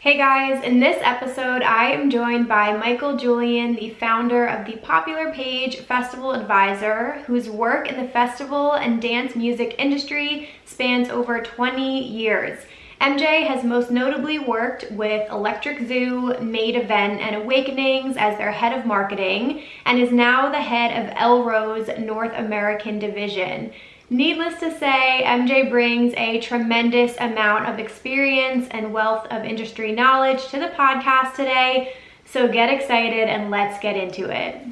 Hey guys, in this episode I am joined by Michael Julian, the founder of the popular page Festival Advisor, whose work in the festival and dance music industry spans over 20 years. MJ has most notably worked with Electric Zoo, Made Event, and Awakenings as their head of marketing, and is now the head of ELROW's North American division. Needless to say, MJ brings a tremendous amount of experience and wealth of industry knowledge to the podcast today, so get excited and let's get into it.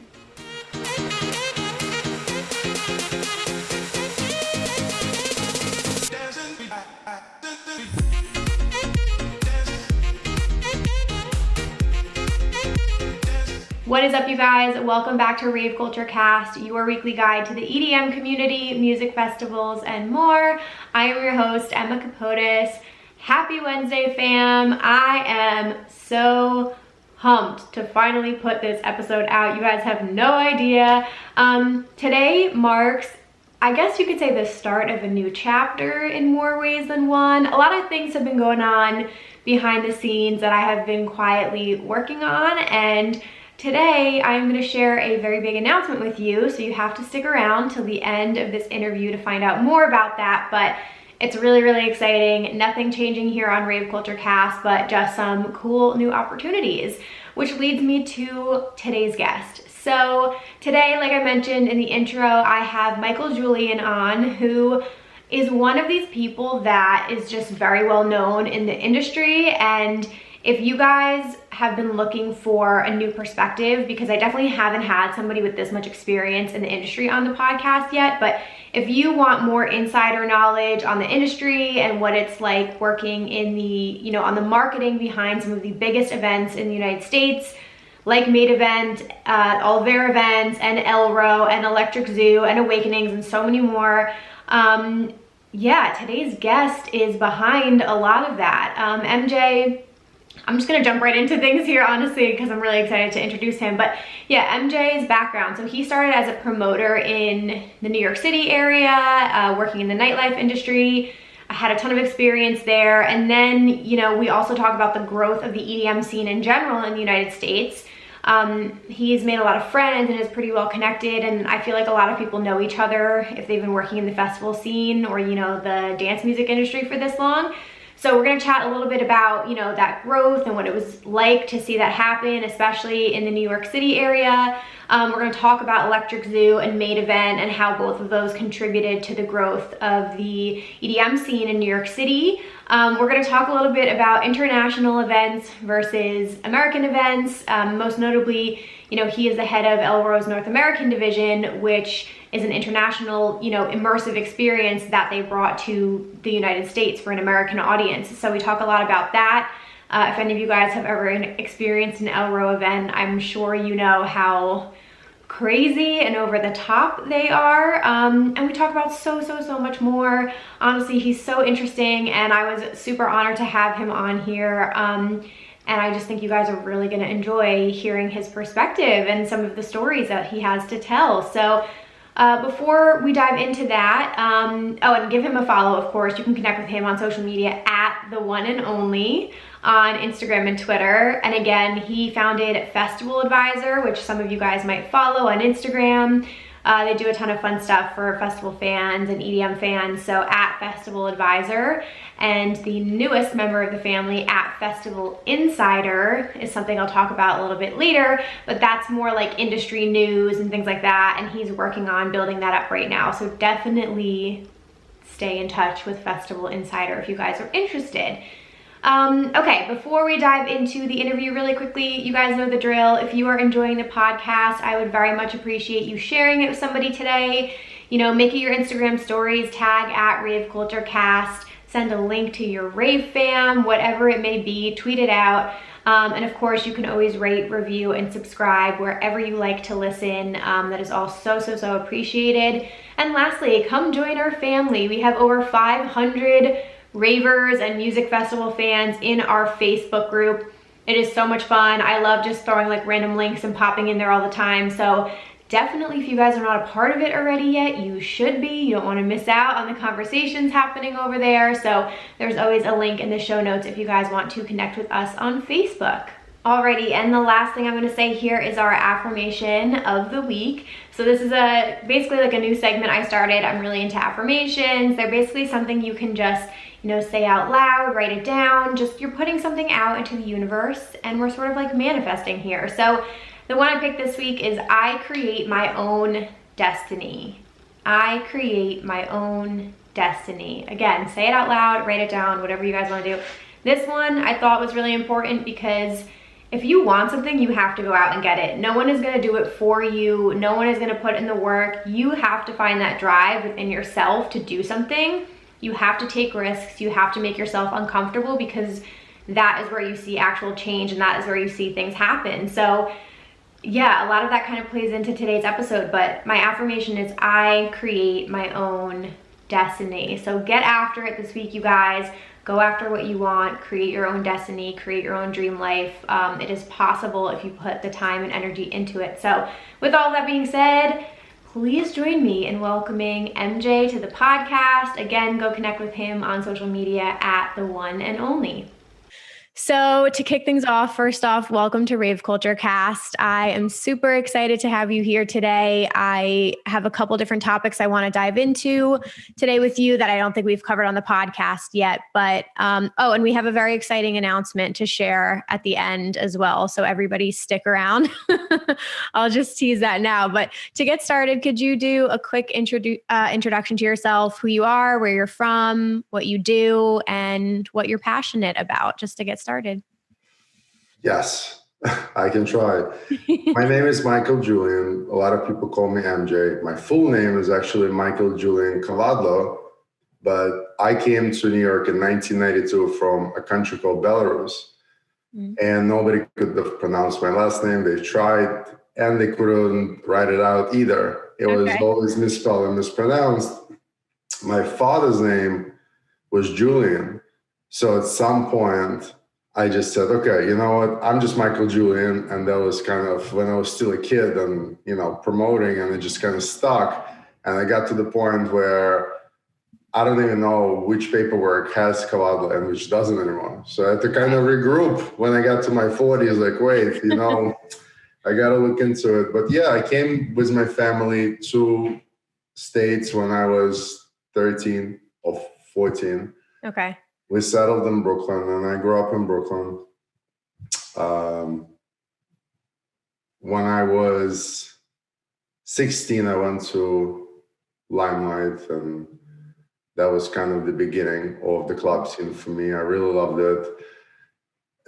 What is up, you guys? Welcome back to Rave Culture Cast, your weekly guide to the EDM community, music festivals, and more. I am your host, Emma Capotis. Happy Wednesday, fam. I am so pumped to finally put this episode out. You guys have no idea. Today marks, I guess you could say, the start of a new chapter in more ways than one. A lot of things have been going on behind the scenes that I have been quietly working on, and today, I'm going to share a very big announcement with you, so you have to stick around till the end of this interview to find out more about that, but it's really, really exciting. Nothing changing here on Rave Culture Cast, but just some cool new opportunities, which leads me to today's guest. So today, like I mentioned in the intro, I have Michael Julian on, who is one of these people that is just very well known in the industry. And if you guys have been looking for a new perspective, because I definitely haven't had somebody with this much experience in the industry on the podcast yet, but if you want more insider knowledge on the industry and what it's like working in the, on the marketing behind some of the biggest events in the United States, like Made Event, all of their events, and ELROW, and Electric Zoo, and Awakenings, and so many more, yeah, today's guest is behind a lot of that. MJ, I'm just gonna jump right into things here, honestly, because I'm really excited to introduce him. But yeah, MJ's background. So he started as a promoter in the New York City area, working in the nightlife industry. I had a ton of experience there. And then, we also talk about the growth of the EDM scene in general in the United States. He's made a lot of friends and is pretty well connected, and I feel like a lot of people know each other if they've been working in the festival scene or, the dance music industry for this long. So we're gonna chat a little bit about, that growth and what it was like to see that happen, especially in the New York City area. We're gonna talk about Electric Zoo and Made Event and how both of those contributed to the growth of the EDM scene in New York City. We're gonna talk a little bit about international events versus American events. Most notably, he is the head of ELROW's North American division, which is an international, immersive experience that they brought to the United States for an American audience. So we talk a lot about that. If any of you guys have ever experienced an ELROW event, I'm sure you know how crazy and over the top they are. And we talk about so much more. Honestly, he's so interesting, and I was super honored to have him on here. And I just think you guys are really gonna enjoy hearing his perspective and some of the stories that he has to tell. So before we dive into that, and give him a follow, of course. You can connect with him on social media at The One and Only on Instagram and Twitter. And again, he founded Festival Advisor, which some of you guys might follow on Instagram. They do a ton of fun stuff for festival fans and EDM fans, so at Festival Advisor. And the newest member of the family, at Festival Insider, is something I'll talk about a little bit later, but that's more like industry news and things like that, and he's working on building that up right now. So definitely stay in touch with Festival Insider if you guys are interested. Okay, before we dive into the interview really quickly, you guys know the drill. If you are enjoying the podcast, I would very much appreciate you sharing it with somebody today. Make it your Instagram stories, tag at Rave Culture Cast, send a link to your Rave fam, whatever it may be, tweet it out. And of course, you can always rate, review, and subscribe wherever you like to listen. That is all so appreciated. And lastly, come join our family. We have over 500 ravers and music festival fans in our Facebook group. It is so much fun. I love just throwing like random links and popping in there all the time. So Definitely, if you guys are not a part of it already yet, you should be. You don't want to miss out on the conversations happening over there. So there's always a link in the show notes if you guys want to connect with us on Facebook. Alrighty, and the last thing I'm going to say here is our affirmation of the week. So this is basically like a new segment I started. I'm really into affirmations. They're basically something you can just, say out loud, write it down. Just you're putting something out into the universe, and we're sort of like manifesting here. So the one I picked this week is I create my own destiny. I create my own destiny. Again, say it out loud, write it down, whatever you guys want to do. This one I thought was really important because if you want something, you have to go out and get it. No one is going to do it for you. No one is going to put in the work. You have to find that drive within yourself to do something. You have to take risks. You have to make yourself uncomfortable because that is where you see actual change and that is where you see things happen. So yeah, a lot of that kind of plays into today's episode, but my affirmation is I create my own destiny. So get after it this week, you guys. Go after what you want, create your own destiny, create your own dream life. It is possible if you put the time and energy into it. So with all that being said, please join me in welcoming MJ to the podcast. Again, go connect with him on social media at The One and Only. So to kick things off, first off, welcome to Rave Culture Cast. I am super excited to have you here today. I have a couple different topics I want to dive into today with you that I don't think we've covered on the podcast yet. But, and we have a very exciting announcement to share at the end as well. So everybody stick around. I'll just tease that now. But to get started, could you do a quick introduction to yourself, who you are, where you're from, what you do, and what you're passionate about, just to get started? Yes, I can try. My name is Michael Julian. A lot of people call me MJ. My full name is actually Michael Julian Kavadlo, but I came to New York in 1992 from a country called Belarus, and nobody could have pronounced my last name. They tried, and they couldn't write it out either. It was always misspelled and mispronounced. My father's name was Julian, so at some point, I just said, okay, you know what? I'm just Michael Julian. And that was kind of when I was still a kid and, promoting, and it just kind of stuck. And I got to the point where I don't even know which paperwork has Kavadlo and which doesn't anymore. So I had to kind of regroup when I got to my 40s, like, wait, I got to look into it. But yeah, I came with my family to States when I was 13 or 14. Okay. We settled in Brooklyn, and I grew up in Brooklyn. When I was 16, I went to Limelight, and that was kind of the beginning of the club scene for me. I really loved it.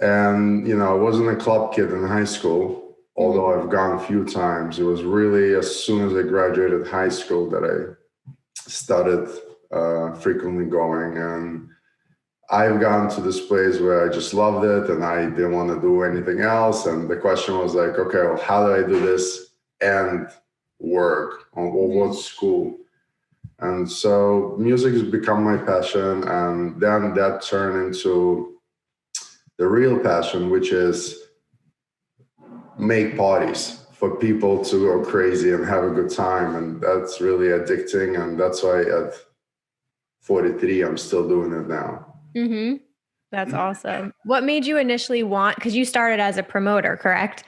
And, I wasn't a club kid in high school, although I've gone a few times. It was really as soon as I graduated high school that I started frequently going. And I've gotten to this place where I just loved it and I didn't want to do anything else. And the question was like, okay, well, how do I do this and work? Or what school? And so music has become my passion. And then that turned into the real passion, which is make parties for people to go crazy and have a good time. And that's really addicting. And that's why at 43, I'm still doing it now. Mm-hmm. That's awesome. What made you initially because you started as a promoter, correct?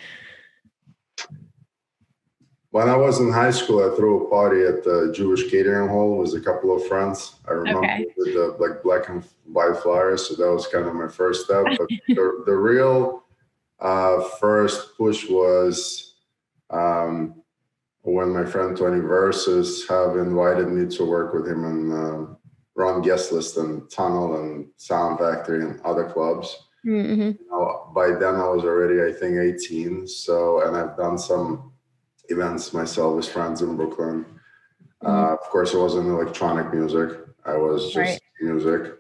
When I was in high school, I threw a party at the Jewish catering hall with a couple of friends. I remember with the black and white flyers. So that was kind of my first step. But the real first push was when my friend Tony Versus have invited me to work with him and run guest list and Tunnel and Sound Factory and other clubs. Mm-hmm. By then I was already, I think, 18. So, and I've done some events myself with friends in Brooklyn. Of course, it wasn't electronic music. I was just music.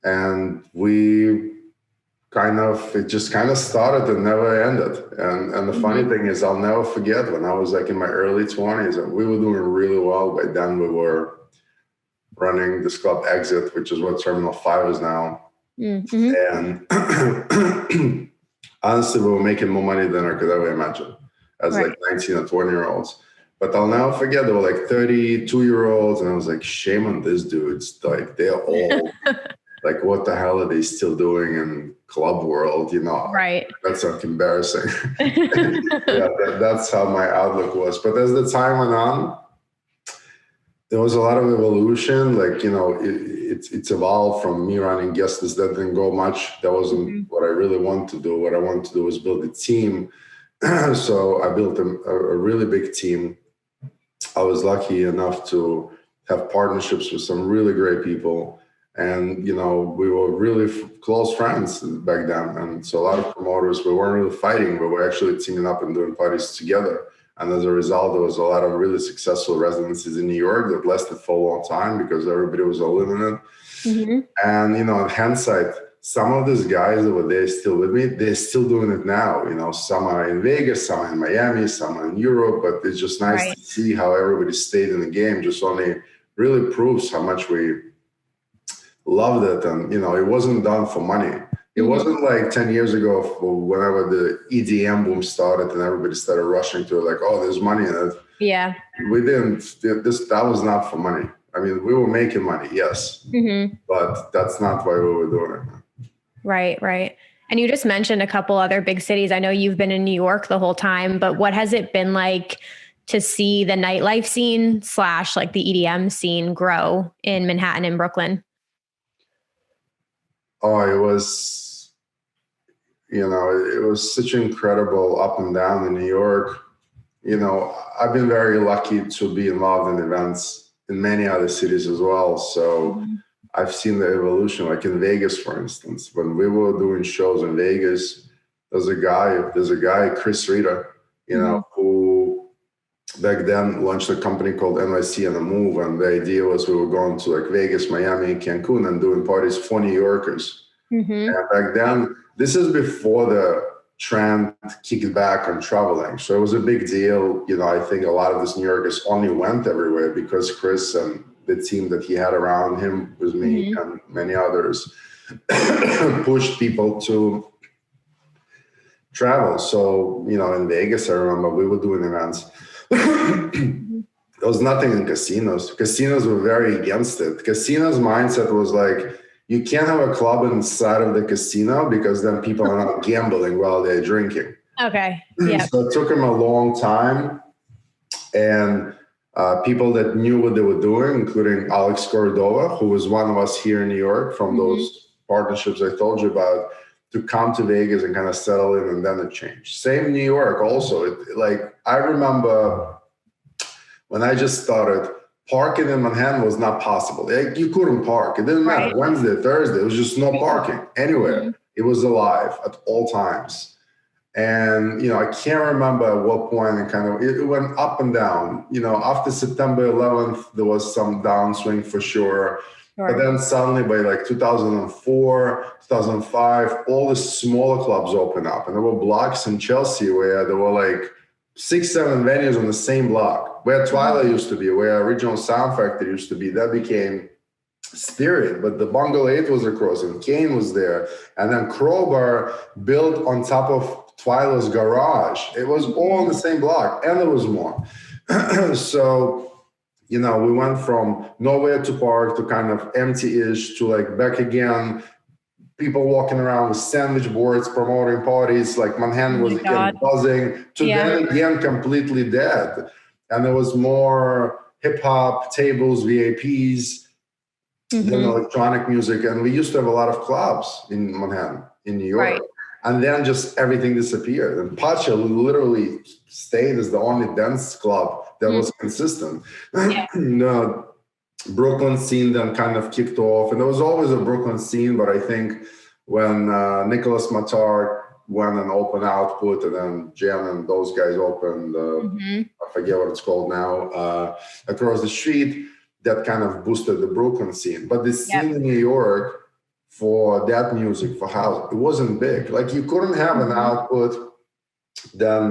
And it just kind of started and never ended. And the funny thing is, I'll never forget when I was like in my early 20s and we were doing really well. By then we were running this club Exit, which is what Terminal 5 is now. Mm-hmm. And honestly, we were making more money than I could ever imagine. as like 19 or 20-year-olds. But I'll never forget, there were like 32-year-olds, and I was like, shame on these dudes. Like, they're all like, what the hell are they still doing in club world? Right. That's like embarrassing. That's how my outlook was. But as the time went on, there was a lot of evolution. Like, it's evolved from me running guest list. That didn't go much. That wasn't what I really wanted to do. What I wanted to do was build a team. So I built a really big team. I was lucky enough to have partnerships with some really great people. And, we were really close friends back then. And so a lot of promoters, we weren't really fighting, but we're actually teaming up and doing parties together. And as a result, there was a lot of really successful residencies in New York that lasted for a long time because everybody was all in it. Mm-hmm. And, in hindsight, some of these guys that were there still with me, they're still doing it now. Some are in Vegas, some are in Miami, some are in Europe. But it's just nice to see how everybody stayed in the game. Just only really proves how much we loved it. And, it wasn't done for money. It wasn't like 10 years ago whenever the EDM boom started and everybody started rushing to it, like, oh, there's money in it. Yeah. We didn't, that was not for money. I mean, we were making money, yes, but that's not why we were doing it. Right. And you just mentioned a couple other big cities. I know you've been in New York the whole time, but what has it been like to see the nightlife scene / like the EDM scene grow in Manhattan and Brooklyn? Oh, it was, it was such incredible up and down in New York. I've been very lucky to be involved in events in many other cities as well. So I've seen the evolution, like in Vegas, for instance. When we were doing shows in Vegas, there's a guy, Chris Rita, who back then launched a company called NYC and a Move. And the idea was we were going to like Vegas, Miami, Cancun and doing parties for New Yorkers. And back then, this is before the trend kicked back on traveling. So it was a big deal. I think a lot of these New Yorkers only went everywhere because Chris and the team that he had around him with me and many others pushed people to travel. So, in Vegas, I remember we were doing events. There was nothing in casinos. Casinos were very against it. Casinos' mindset was like, you can't have a club inside of the casino because then people are not gambling while they're drinking. Okay. Yeah. So it took them a long time. And people that knew what they were doing, including Alex Cordova, who was one of us here in New York from those partnerships I told you about, to come to Vegas and kind of settle in, and then it changed. Same in New York also. I remember when I just started, parking in Manhattan was not possible. You couldn't park. It didn't matter. Wednesday, Thursday, it was just no parking anywhere. It was alive at all times. And, I can't remember at what point it went up and down. After September 11th, there was some downswing for sure. But then suddenly by like 2004, 2005, all the smaller clubs opened up. And there were blocks in Chelsea where there were like 6-7 venues on the same block, where Twilight used to be, where Original Sound Factory used to be. That became Spirit, but the Bungle 8 was across and Kane was there. And then Crowbar built on top of Twilight's garage. It was all on the same block, and there was more. So, we went from nowhere to park to kind of empty-ish to like back again. People walking around with sandwich boards, promoting parties, like Manhattan was again buzzing, to then again completely dead. And there was more hip hop, tables, VIPs, electronic music. And we used to have a lot of clubs in Manhattan, in New York. And then just everything disappeared. And Pacha literally stayed as the only dance club that was consistent. Brooklyn scene then kind of kicked off, and there was always a Brooklyn scene, but I think when Nicholas Matar went and opened Output, and then Jen and those guys opened, I forget what it's called now, across the street, that kind of boosted the Brooklyn scene. But the scene in New York for that music, for house, it wasn't big. Like you couldn't have an Output, then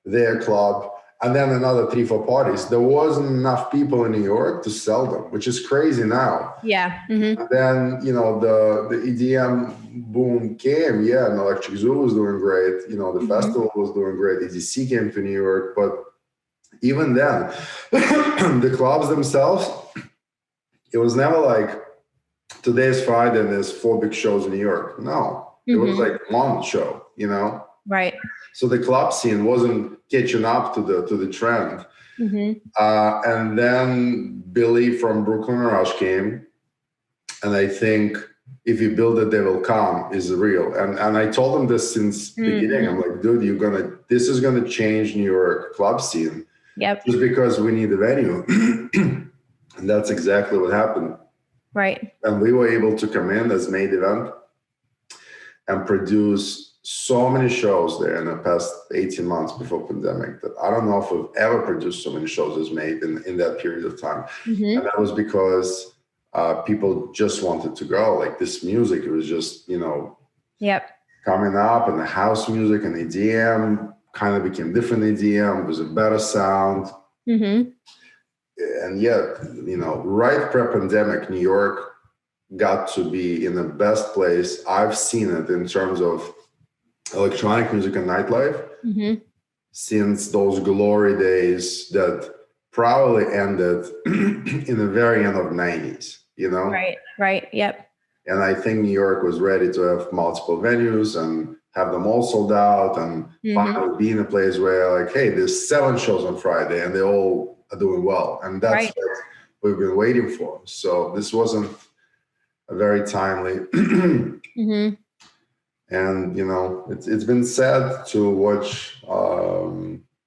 their club, and then another 3-4 parties. There wasn't enough people in New York to sell them, which is crazy now. Yeah. Mm-hmm. And then, the EDM boom came. Yeah, and Electric Zoo was doing great. The festival was doing great. EDC came to New York. But even then, the clubs themselves, it was never like, today's Friday and there's 4 big shows in New York. No, it was like one show, Right. So the club scene wasn't catching up to the trend. And then Billy from Brooklyn Rush came, and I think if you build it, they will come is real. And I told him this since beginning. I'm like, dude, this is gonna change New York club scene. Yep. Just because we need a venue. And that's exactly what happened. Right. And we were able to come in as main event and produce so many shows there in the past 18 months before pandemic that I don't know if we've ever produced so many shows as made in that period of time. And that was because people just wanted to go. Like this music, it was just, coming up, and the house music and EDM kind of became different EDM. It was a better sound. And yet, right pre-pandemic, New York got to be in the best place I've seen it in terms of electronic music and nightlife since those glory days that probably ended in the very end of the 90s, Right. Yep. And I think New York was ready to have multiple venues and have them all sold out and finally be in a place where like, hey, there's 7 shows on Friday and they all are doing well. And that's what we've been waiting for. So this wasn't a very timely. And, it's been sad to watch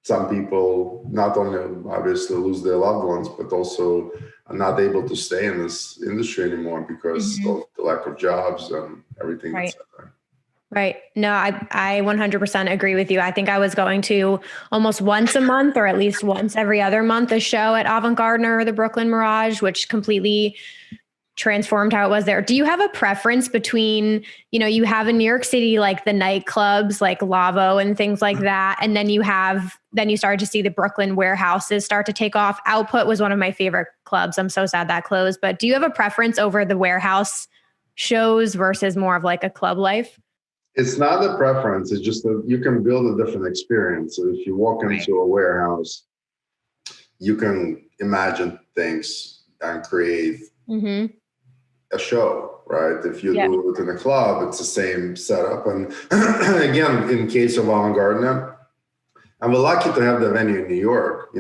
some people not only obviously lose their loved ones, but also are not able to stay in this industry anymore because of the lack of jobs and everything that's happening. Right. No, I 100% agree with you. I think I was going to almost once a month or at least once every other month a show at Avant Garden or the Brooklyn Mirage, which completely transformed how it was there. Do you have a preference between, you have in New York City, like the nightclubs, like Lavo and things like that. And then you started to see the Brooklyn warehouses start to take off. Output was one of my favorite clubs. I'm so sad that closed, but do you have a preference over the warehouse shows versus more of like a club life? It's not a preference. It's just that you can build a different experience. So if you walk into a warehouse, you can imagine things and create a show, right? If you do it in a club, it's the same setup. And again, in case of Avant Garden, I'm lucky to have the venue in New York.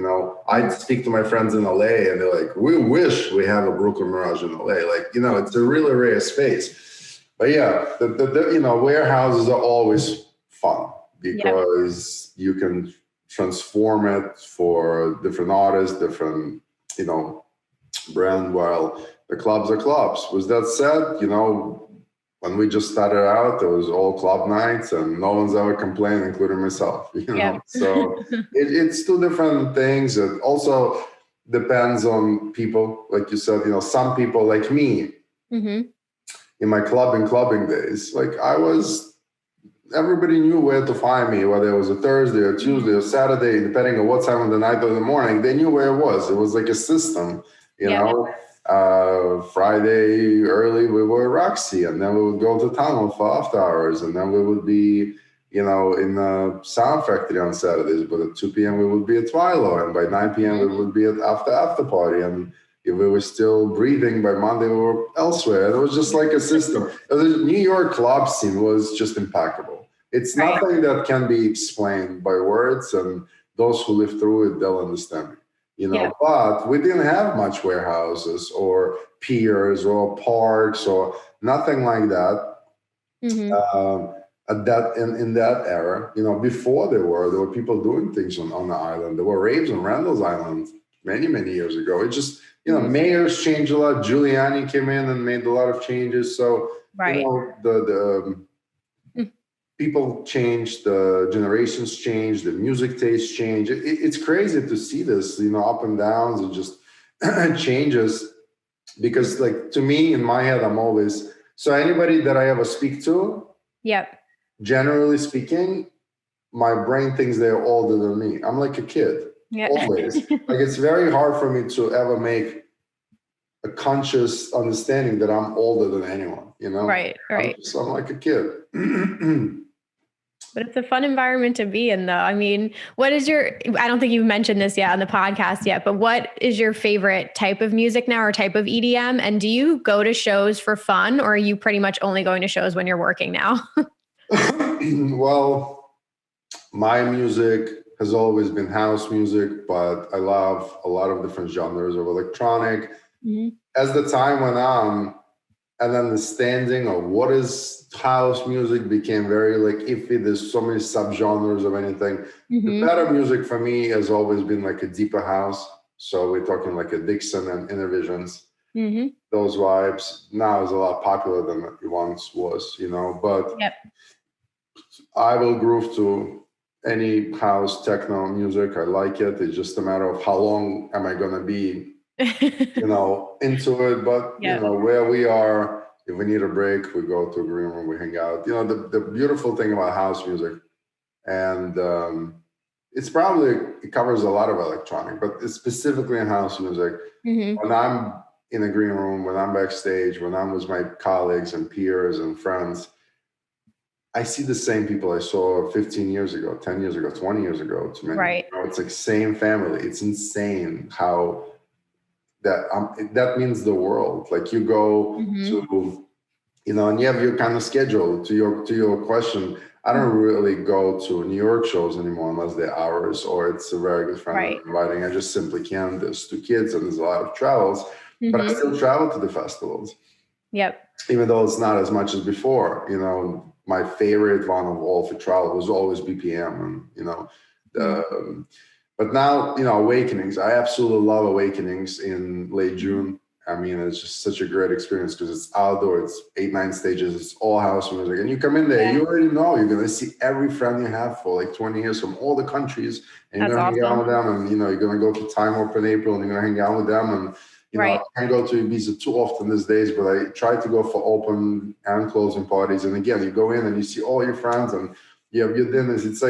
I speak to my friends in LA and they're like, we wish we have a Brooklyn Mirage in LA. Like, it's a really rare space. But yeah, the warehouses are always fun because you can transform it for different artists, different, brand, while the clubs are clubs. With that said, when we just started out, it was all club nights and no one's ever complained, including myself, So it's 2 different things. It also depends on people. Like you said, some people like me, in my clubbing days, like everybody knew where to find me, whether it was a Thursday or Tuesday or Saturday, depending on what time of the night or the morning, they knew where it was. It was like a system, Friday early, we were at Roxy, and then we would go to Tunnel for after hours, and then we would be, in the Sound Factory on Saturdays, but at 2 p.m. we would be at Twilo, and by 9 p.m. we would be at after party, and if we were still breathing, by Monday we were elsewhere. And it was just like a system. The New York club scene was just impeccable. It's nothing that can be explained by words, and those who live through it, they'll understand it. But we didn't have much warehouses or piers or parks or nothing like that. At that in that era, before there were people doing things on the island. There were raves on Randall's Island many years ago. It just mayors changed a lot. Giuliani came in and made a lot of changes. So the people changed, the generations changed, the music taste changed. It's crazy to see this, up and downs and just changes. Because like to me, in my head, I'm always anybody that I ever speak to. Generally speaking, my brain thinks they're older than me. I'm like a kid. Yeah. always. Like, it's very hard for me to ever make a conscious understanding that I'm older than anyone, you know? Right. I'm like a kid. But it's a fun environment to be in, though. I mean, I don't think you've mentioned this yet on the podcast yet, but what is your favorite type of music now, or type of EDM? And do you go to shows for fun, or are you pretty much only going to shows when you're working now? Well, my music has always been house music, but I love a lot of different genres of electronic. Mm-hmm. As the time went on, an understanding of what is house music became very like iffy. There's so many subgenres of anything. Mm-hmm. The better music for me has always been like a deeper house. So we're talking like a Dixon and Innervisions. Mm-hmm. Those vibes now is a lot popular than it once was, you know. But Yep. I will groove to any house techno music. I like it. It's just a matter of how long am I gonna be you know, into it. But Yep. you know, where we are, if we need a break, we go to a green room, we hang out. You know, the beautiful thing about house music, and it covers a lot of electronic, but it's specifically in house music. Mm-hmm. When I'm in a green room, when I'm backstage, when I'm with my colleagues and peers and friends, I see the same people I saw 15 years ago, 10 years ago, 20 years ago. To me, Right. you know, it's like same family. It's insane how that means the world. Like, you go Mm-hmm. to, you know, and you have your kind of schedule. To your question, I don't really go to New York shows anymore unless they're hours or it's a very good friend Right. I'm inviting. I just simply can't. There's 2 kids and there's a lot of travels, but I Mm-hmm. still travel to the festivals. Yep. Even though it's not as much as before. You know, my favorite one of all for travel was always BPM, and you know, but now, you know, Awakenings. I absolutely love Awakenings in late June. I mean, it's just such a great experience because it's outdoor. It's 8-9 stages. It's all house music, and you come in there, you already know you're gonna see every friend you have for like 20 years from all the countries, and you're gonna hang out with them. And you know, you're gonna go to Time Warp in April, and you're gonna hang out with them. And you know, I can't go to Ibiza too often these days, but I try to go for open and closing parties. And again, you go in and you see all your friends, and you have your dinners. It's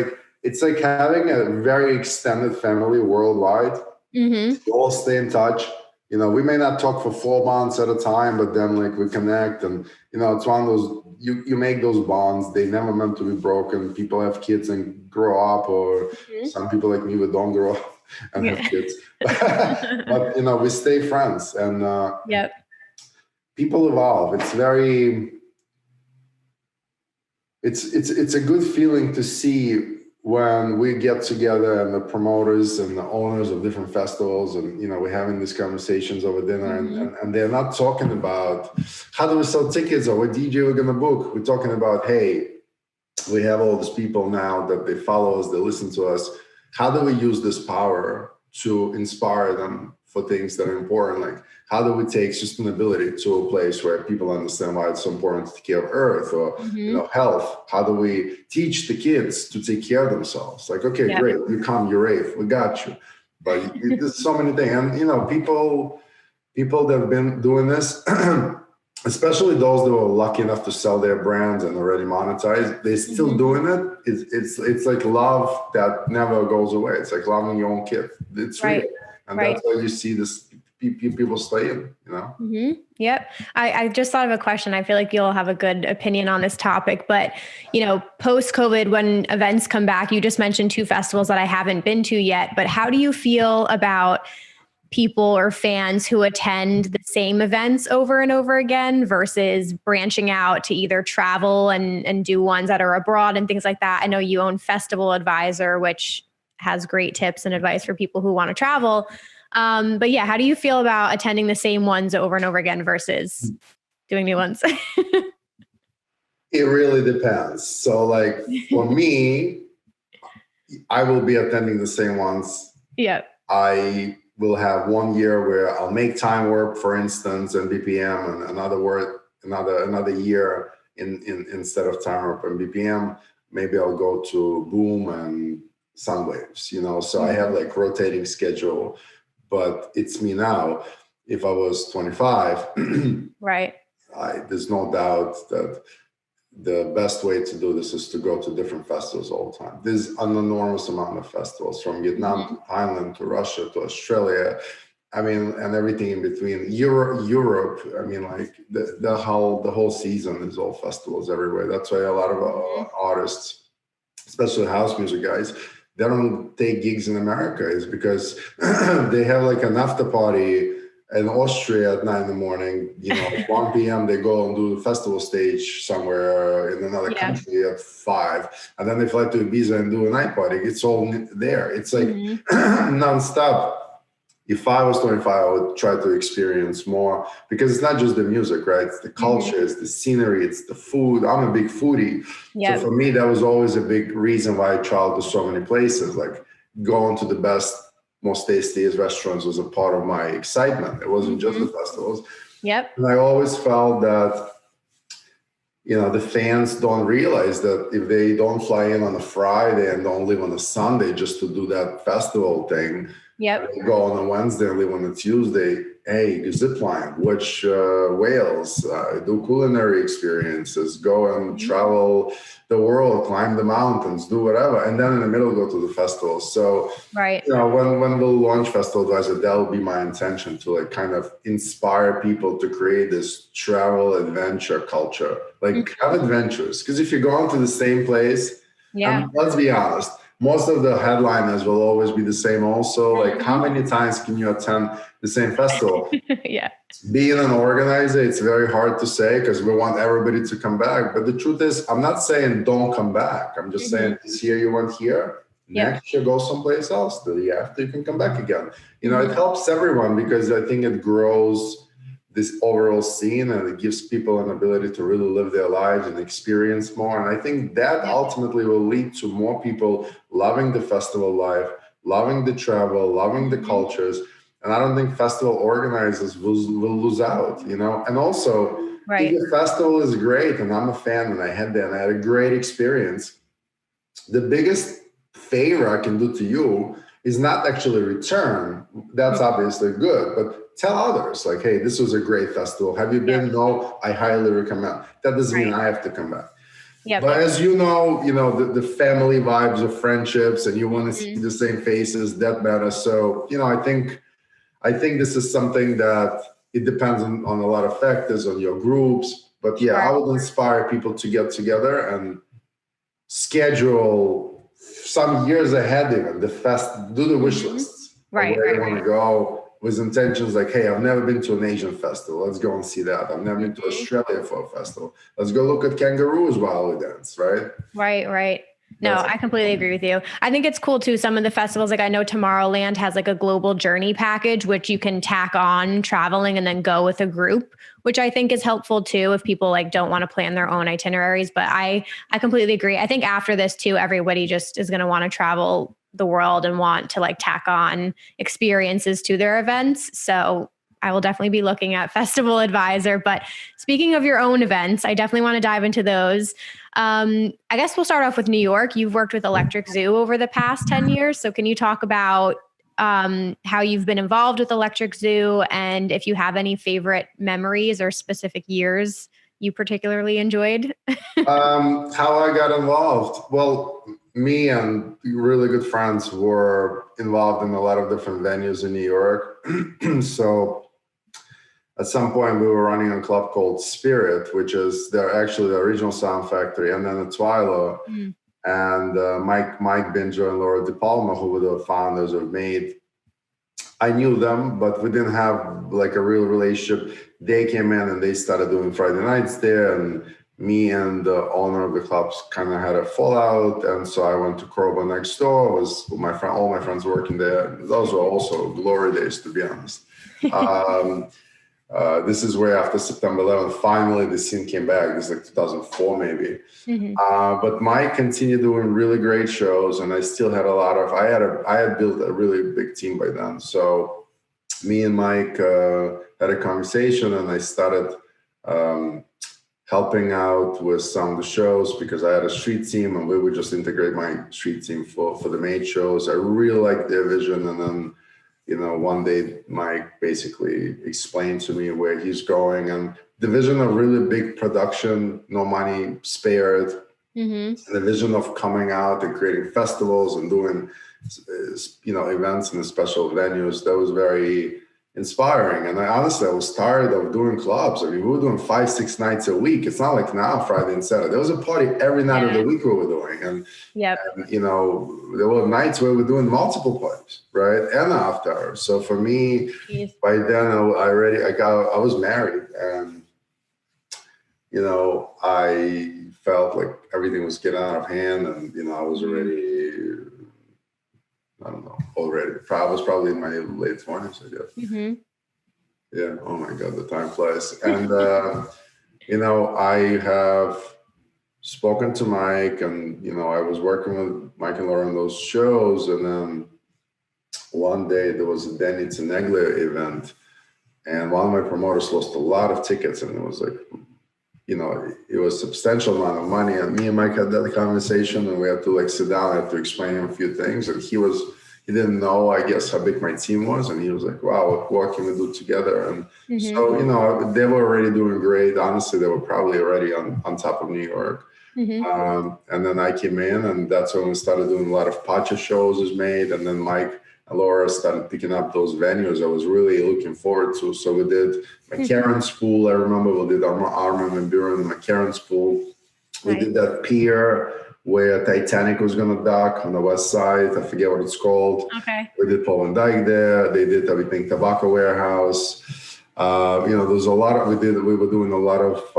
like having a very extended family worldwide. Mm-hmm. We all stay in touch. You know, we may not talk for 4 months at a time, but then like we connect, and you know, it's one of those, you make those bonds. They never meant to be broken. People have kids and grow up, or some people like me who don't grow up and have kids. But you know, we stay friends, and people evolve. It's very, it's a good feeling to see when we get together and the promoters and the owners of different festivals, and you know, we're having these conversations over dinner, and they're not talking about how do we sell tickets or what DJ we're gonna book. We're talking about, hey, we have all these people now that they follow us, they listen to us. How do we use this power to inspire them for things that are important? Like, how do we take sustainability to a place where people understand why it's so important to take care of Earth, or you know, health? How do we teach the kids to take care of themselves? Like, okay, great, you come, you're Rave, we got you. But there's so many things, and you know, people that have been doing this, especially those that were lucky enough to sell their brands and already monetize, they're still doing it. It's like love that never goes away. It's like loving your own kid. It's real. And that's why you see this people stay in, you know? Mm-hmm. Yep. I just thought of a question. I feel like you'll have a good opinion on this topic, but you know, post-COVID, when events come back, you just mentioned 2 festivals that I haven't been to yet, but how do you feel about people or fans who attend the same events over and over again versus branching out to either travel and do ones that are abroad and things like that? I know you own Festival Advisor, which has great tips and advice for people who want to travel. But yeah, how do you feel about attending the same ones over and over again versus doing new ones? It really depends. So like for me, I will be attending the same ones. Yeah. I will have 1 year where I'll make Time Warp, for instance, and BPM, and another year instead of Time Warp and BPM, maybe I'll go to Boom and Sunwaves, you know. So I have like rotating schedule, but it's me now. If I was 25, right, there's no doubt that the best way to do this is to go to different festivals all the time. There's an enormous amount of festivals from Vietnam to Thailand to Russia to Australia. I mean, and everything in between. Europe. I mean, like the whole season is all festivals everywhere. That's why a lot of artists, especially house music guys, they don't take gigs in America, is because they have like an after party in Austria at 9 a.m. You know, 1 p.m. they go and do the festival stage somewhere in another country at 5, and then they fly to Ibiza and do a night party. It's all there. It's like nonstop. If I was 25, I would try to experience more, because it's not just the music, right? It's the culture, it's the scenery, it's the food. I'm a big foodie. So for me, that was always a big reason why I traveled to so many places. Like going to the best, most tastiest restaurants was a part of my excitement. It wasn't just the festivals. And I always felt that, you know, the fans don't realize that if they don't fly in on a Friday and don't leave on a Sunday just to do that festival thing, they go on a Wednesday and leave on a Tuesday. Hey, zip line, watch whales, do culinary experiences, go and travel the world, climb the mountains, do whatever, and then in the middle go to the festivals. So, you know, when we'll launch Festival Advisor, that'll be my intention, to like kind of inspire people to create this travel adventure culture, like have adventures. Because if you're going to the same place, let's be honest, most of the headliners will always be the same also. Like how many times can you attend the same festival? Being an organizer, it's very hard to say, because we want everybody to come back. But the truth is, I'm not saying don't come back. I'm just saying this year you went here, next year go someplace else. The year after you can come back again. You know, it helps everyone, because I think it grows this overall scene, and it gives people an ability to really live their lives and experience more. And I think that ultimately will lead to more people loving the festival life, loving the travel, loving the cultures. And I don't think festival organizers will lose out, you know. And also, if the festival is great, and I'm a fan, and I had a great experience, the biggest favor I can do to you is not actually return. That's obviously good, but tell others, like, hey, this was a great festival. Have you been? No, I highly recommend. That doesn't mean I have to come back. But as you know, the family vibes of friendships, and you want to see the same faces, that matters. So, you know, I think this is something that it depends on a lot of factors, on your groups. But yeah, I would inspire people to get together and schedule some years ahead, even do the wish lists, where you want to go, with intentions like, hey, I've never been to an Asian festival, let's go and see that. I've never been to Australia for a festival, let's go look at kangaroos while we dance, right? No, I completely agree with you. I think it's cool too. Some of the festivals, like I know Tomorrowland has like a global journey package, which you can tack on traveling and then go with a group, which I think is helpful too, if people like don't want to plan their own itineraries. But I completely agree. I think after this too, everybody just is going to want to travel the world and want to like tack on experiences to their events. So I will definitely be looking at Festival Advisor. But speaking of your own events, I definitely want to dive into those. I guess we'll start off with New York. You've worked with Electric Zoo over the past 10 years. So can you talk about how you've been involved with Electric Zoo, and if you have any favorite memories or specific years you particularly enjoyed? How I got involved? Well, me and really good friends were involved in a lot of different venues in New York. So at some point we were running a club called Spirit, which is actually the original Sound Factory, and then the Twilo. And Mike Binger and Laura De Palma, who were the founders of Made. I knew them, but we didn't have like a real relationship. They came in and they started doing Friday nights there, and me and the owner of the clubs kind of had a fallout. And so I went to Kroger next door, was my friend, all my friends working there. Those were also glory days, to be honest. This is where after September 11th, finally the scene came back. This is like 2004 maybe. But Mike continued doing really great shows, and I still had I had built a really big team by then. So me and Mike had a conversation, and I started helping out with some of the shows, because I had a street team, and we would just integrate my street team for the Made shows. I really liked their vision. And then, you know, one day Mike basically explained to me where he's going, and the vision of really big production, no money spared, and the vision of coming out and creating festivals and doing, events in the special venues, that was very inspiring. And I was tired of doing clubs. I mean, we were doing 5-6 nights a week. It's not like now, Friday and Saturday. There was a party every night of the week we were doing. And, there were nights where we were doing multiple parties, right? And after hours. So for me, by then I was married, and, I felt like everything was getting out of hand, and, I was already, I was probably in my late 20s, I guess. Yeah. Oh my God, the time flies. And, I have spoken to Mike, and, I was working with Mike and Laura on those shows. And then one day there was a Danny Teneglia event, and one of my promoters lost a lot of tickets, and it was like, it was a substantial amount of money. And me and Mike had that conversation, and we had to sit down. I had to explain him a few things. And he didn't know, I guess, how big my team was. And he was like, wow, what can we do together? And so, they were already doing great. Honestly, they were probably already on top of New York. And then I came in, and that's when we started doing a lot of Pacha shows was made. And then Mike and Laura started picking up those venues I was really looking forward to. So we did McCarran's Pool. I remember we did Armin and Buren in McCarran's Pool. We did that pier where Titanic was going to dock on the west side. I forget what it's called. Okay. We did Paul and Dyke there. They did everything Tobacco Warehouse. There's a lot of, we were doing a lot of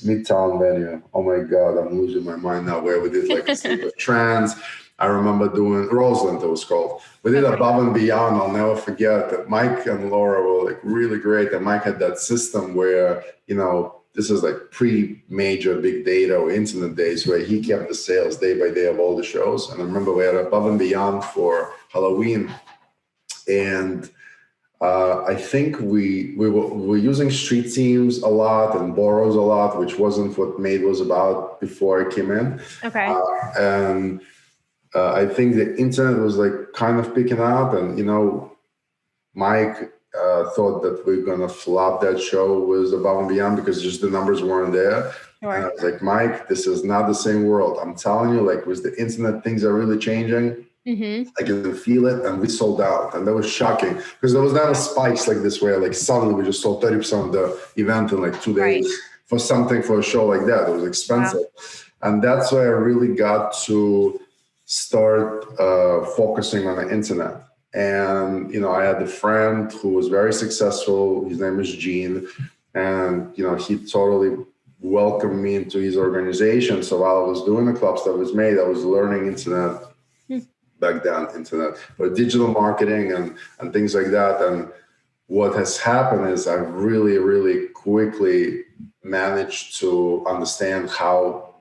Midtown venue. Oh my God, I'm losing my mind now, where we did a Sleep of Trance. I remember doing Roseland, it was called. We did Above and Beyond. I'll never forget that Mike and Laura were really great. And Mike had that system where, this is pre-major big data or internet days, where he kept the sales day by day of all the shows. And I remember we had Above and Beyond for Halloween. And I think we were using street teams a lot and borrows a lot, which wasn't what Made was about before I came in. Okay. And I think the internet was kind of picking up, and Mike thought that we're gonna flop that show with Above and Beyond because just the numbers weren't there. Sure. And I was like, Mike, this is not the same world. I'm telling you, with the internet, things are really changing. I can feel it, and we sold out, and that was shocking because there was never spikes like this where suddenly we just sold 30% of the event in 2 days for a show like that. It was expensive. Wow. And that's why I really got to start focusing on the internet. And, I had a friend who was very successful. His name is Gene. And, he totally welcomed me into his organization. So while I was doing the club stuff was Made, I was learning internet back then, but digital marketing and things like that. And what has happened is I've really, really quickly managed to understand how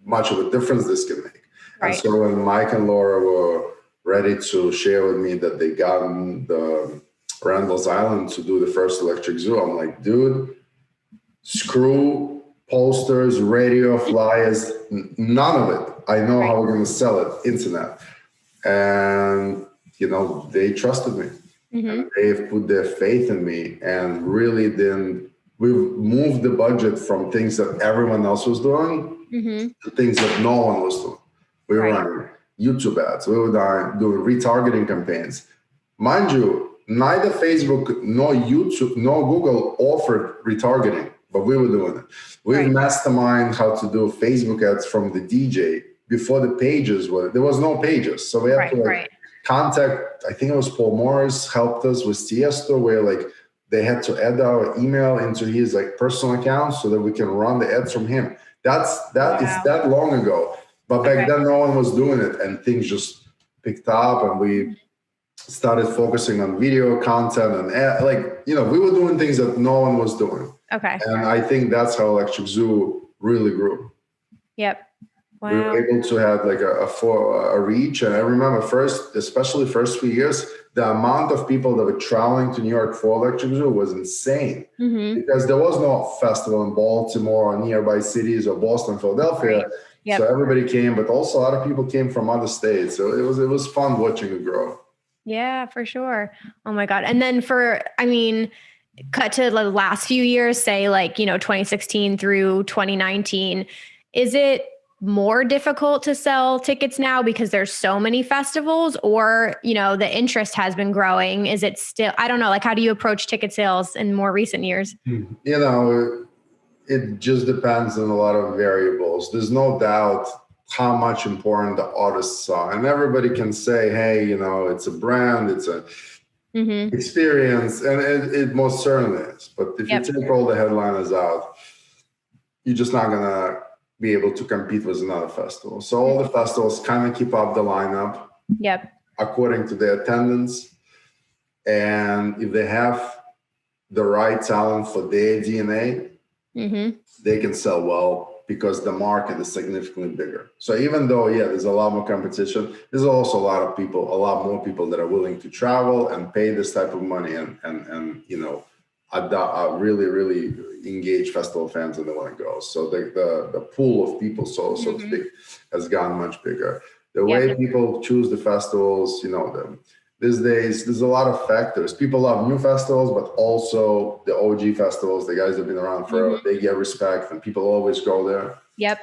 much of a difference this can make. Right. And so when Mike and Laura were ready to share with me that they got on the Randall's Island to do the first Electric Zoo, I'm like, dude, screw posters, radio, flyers, none of it. I know how we're going to sell it, internet. And, they trusted me. And they've put their faith in me, and really we've moved the budget from things that everyone else was doing to things that no one was doing. We were running YouTube ads. We were doing retargeting campaigns. Mind you, neither Facebook, nor YouTube, nor Google offered retargeting, but we were doing it. We mastermind how to do Facebook ads from the DJ before the pages there was no pages. So we had to contact, I think it was Paul Morris helped us with Tiesto, where they had to add our email into his personal account so that we can run the ads from him. That is that long ago. But back then, no one was doing it, and things just picked up, and we started focusing on video content, and we were doing things that no one was doing. Okay. And I think that's how Electric Zoo really grew. Yep. Wow. We were able to have a reach, and I remember especially first few years, the amount of people that were traveling to New York for Electric Zoo was insane because there was no festival in Baltimore or nearby cities or Boston, Philadelphia. Right. Yep. So everybody came, but also a lot of people came from other states. So it was fun watching it grow. Yeah, for sure. Oh my God. And then cut to the last few years, say like, 2016 through 2019, is it more difficult to sell tickets now because there's so many festivals, or, the interest has been growing? Is it still, I don't know, like, how do you approach ticket sales in more recent years? It just depends on a lot of variables. There's no doubt how much important the artists are. And everybody can say, hey, it's a brand, it's a experience, and it most certainly is. But if you take all the headliners out, you're just not going to be able to compete with another festival. So all the festivals kind of keep up the lineup according to their attendance. And if they have the right talent for their DNA, they can sell well because the market is significantly bigger. So even though, there's a lot more competition, there's also a lot more people that are willing to travel and pay this type of money and really, really engage festival fans and they want to go. So the pool of people, so to speak, has gotten much bigger. The way people choose the festivals, these days, there's a lot of factors. People love new festivals, but also the OG festivals, the guys that have been around forever, they get respect and people always go there. You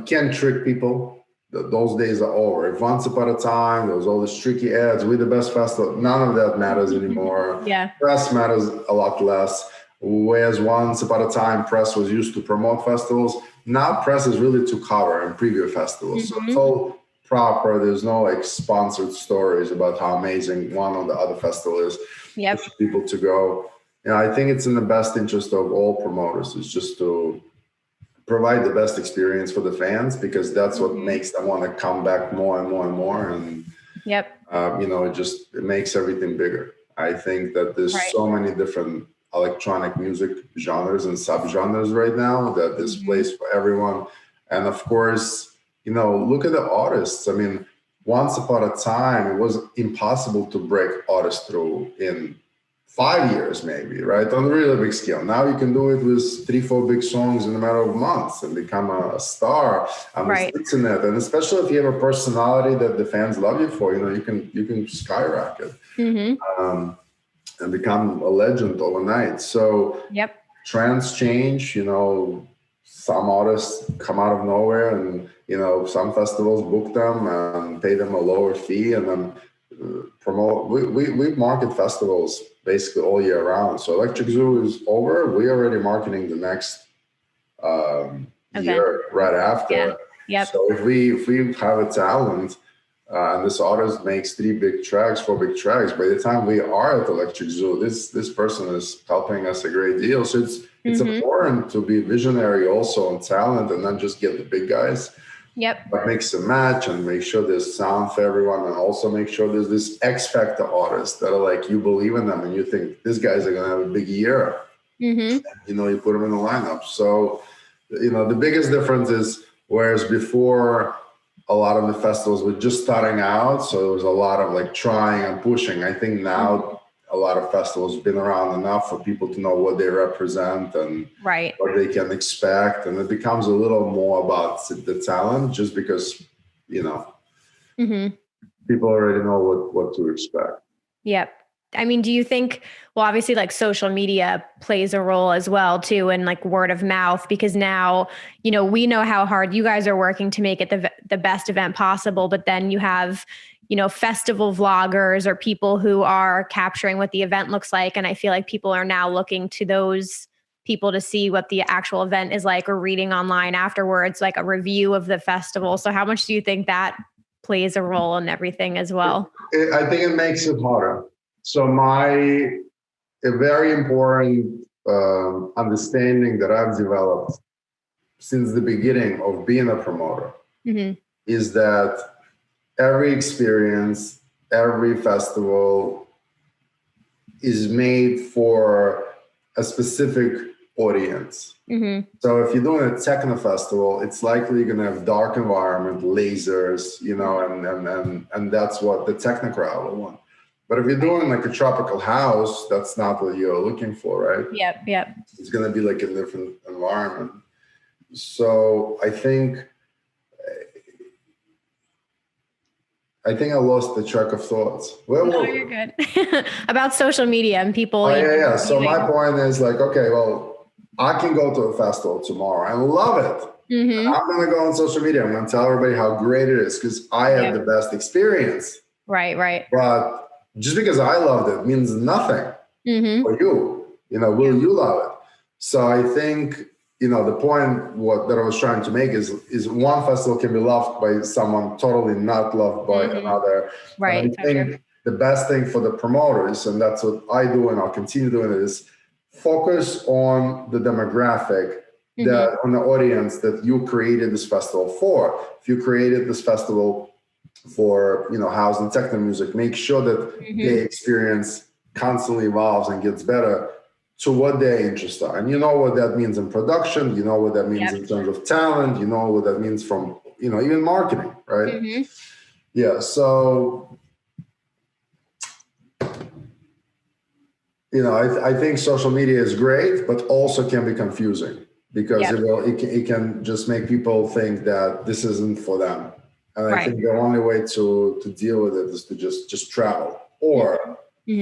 can't trick people. Those days are over. If once upon a time, there was all these tricky ads, we're the best festival, none of that matters anymore. Press matters a lot less. Whereas once upon a time, press was used to promote festivals. Now press is really to cover and preview festivals. So it's all proper. There's no like sponsored stories about how amazing one or the other festival is for people to go. I think it's in the best interest of all promoters is just to provide the best experience for the fans, because that's what makes them want to come back more and more and more. And it makes everything bigger. I think that there's so many different electronic music genres and subgenres right now that there's place for everyone. And of course, look at the artists. I mean, once upon a time, it was impossible to break artists through in 5 years, maybe, right? On a really big scale. Now you can do it with 3-4 big songs in a matter of months and become a star on the internet. And especially if you have a personality that the fans love you for, you can skyrocket and become a legend overnight. So trends change. Some artists come out of nowhere and, some festivals book them and pay them a lower fee and then promote. We market festivals basically all year round. So Electric Zoo is over. We're already marketing the next year right after. So if we have a talent and this artist makes 4 big tracks, by the time we are at Electric Zoo, this person is helping us a great deal. So it's important to be visionary also on talent and not just get the big guys. But mix and match and make sure there's sound for everyone, and also make sure there's this X factor artists that are like, you believe in them and you think these guys are going to have a big year. You put them in the lineup. So, the biggest difference is, whereas before a lot of the festivals were just starting out, so there was a lot of like trying and pushing. I think now a lot of festivals have been around enough for people to know what they represent and what they can expect. And it becomes a little more about the talent, just because, people already know what to expect. I mean, do you think, well, obviously like social media plays a role as well too, and like word of mouth, because now, we know how hard you guys are working to make it the best event possible, but then you have, festival vloggers or people who are capturing what the event looks like. And I feel like people are now looking to those people to see what the actual event is like, or reading online afterwards, like a review of the festival. So how much do you think that plays a role in everything as well? I think it makes it harder. So a very important understanding that I've developed since the beginning of being a promoter is that every experience, every festival is made for a specific audience. So if you're doing a techno festival, it's likely you're going to have dark environment, lasers, and that's what the techno crowd will want. But if you're doing like a tropical house, that's not what you're looking for, right? It's going to be like a different environment. So I think I think I lost the track of thoughts. No, you're good. About social media and people. Oh, yeah. So my point is like, okay, well, I can go to a festival tomorrow and love it. Mm-hmm. I'm going to go on social media. I'm going to tell everybody how great it is because I had the best experience. Right. But just because I loved it means nothing for you. Will you love it? So I think, the point that I was trying to make is one festival can be loved by someone totally not loved by another. Right. And I think the best thing for the promoters, and that's what I do and I'll continue doing it, is focus on the demographic, on the audience that you created this festival for. If you created this festival for, house and techno music, make sure that the experience constantly evolves and gets better to what their interests are. And you know what that means in production, you know what that means in terms of talent, you know what that means from, even marketing, right? Yeah. So, I think social media is great, but also can be confusing because it can just make people think that this isn't for them. And I think the only way to deal with it is to just travel or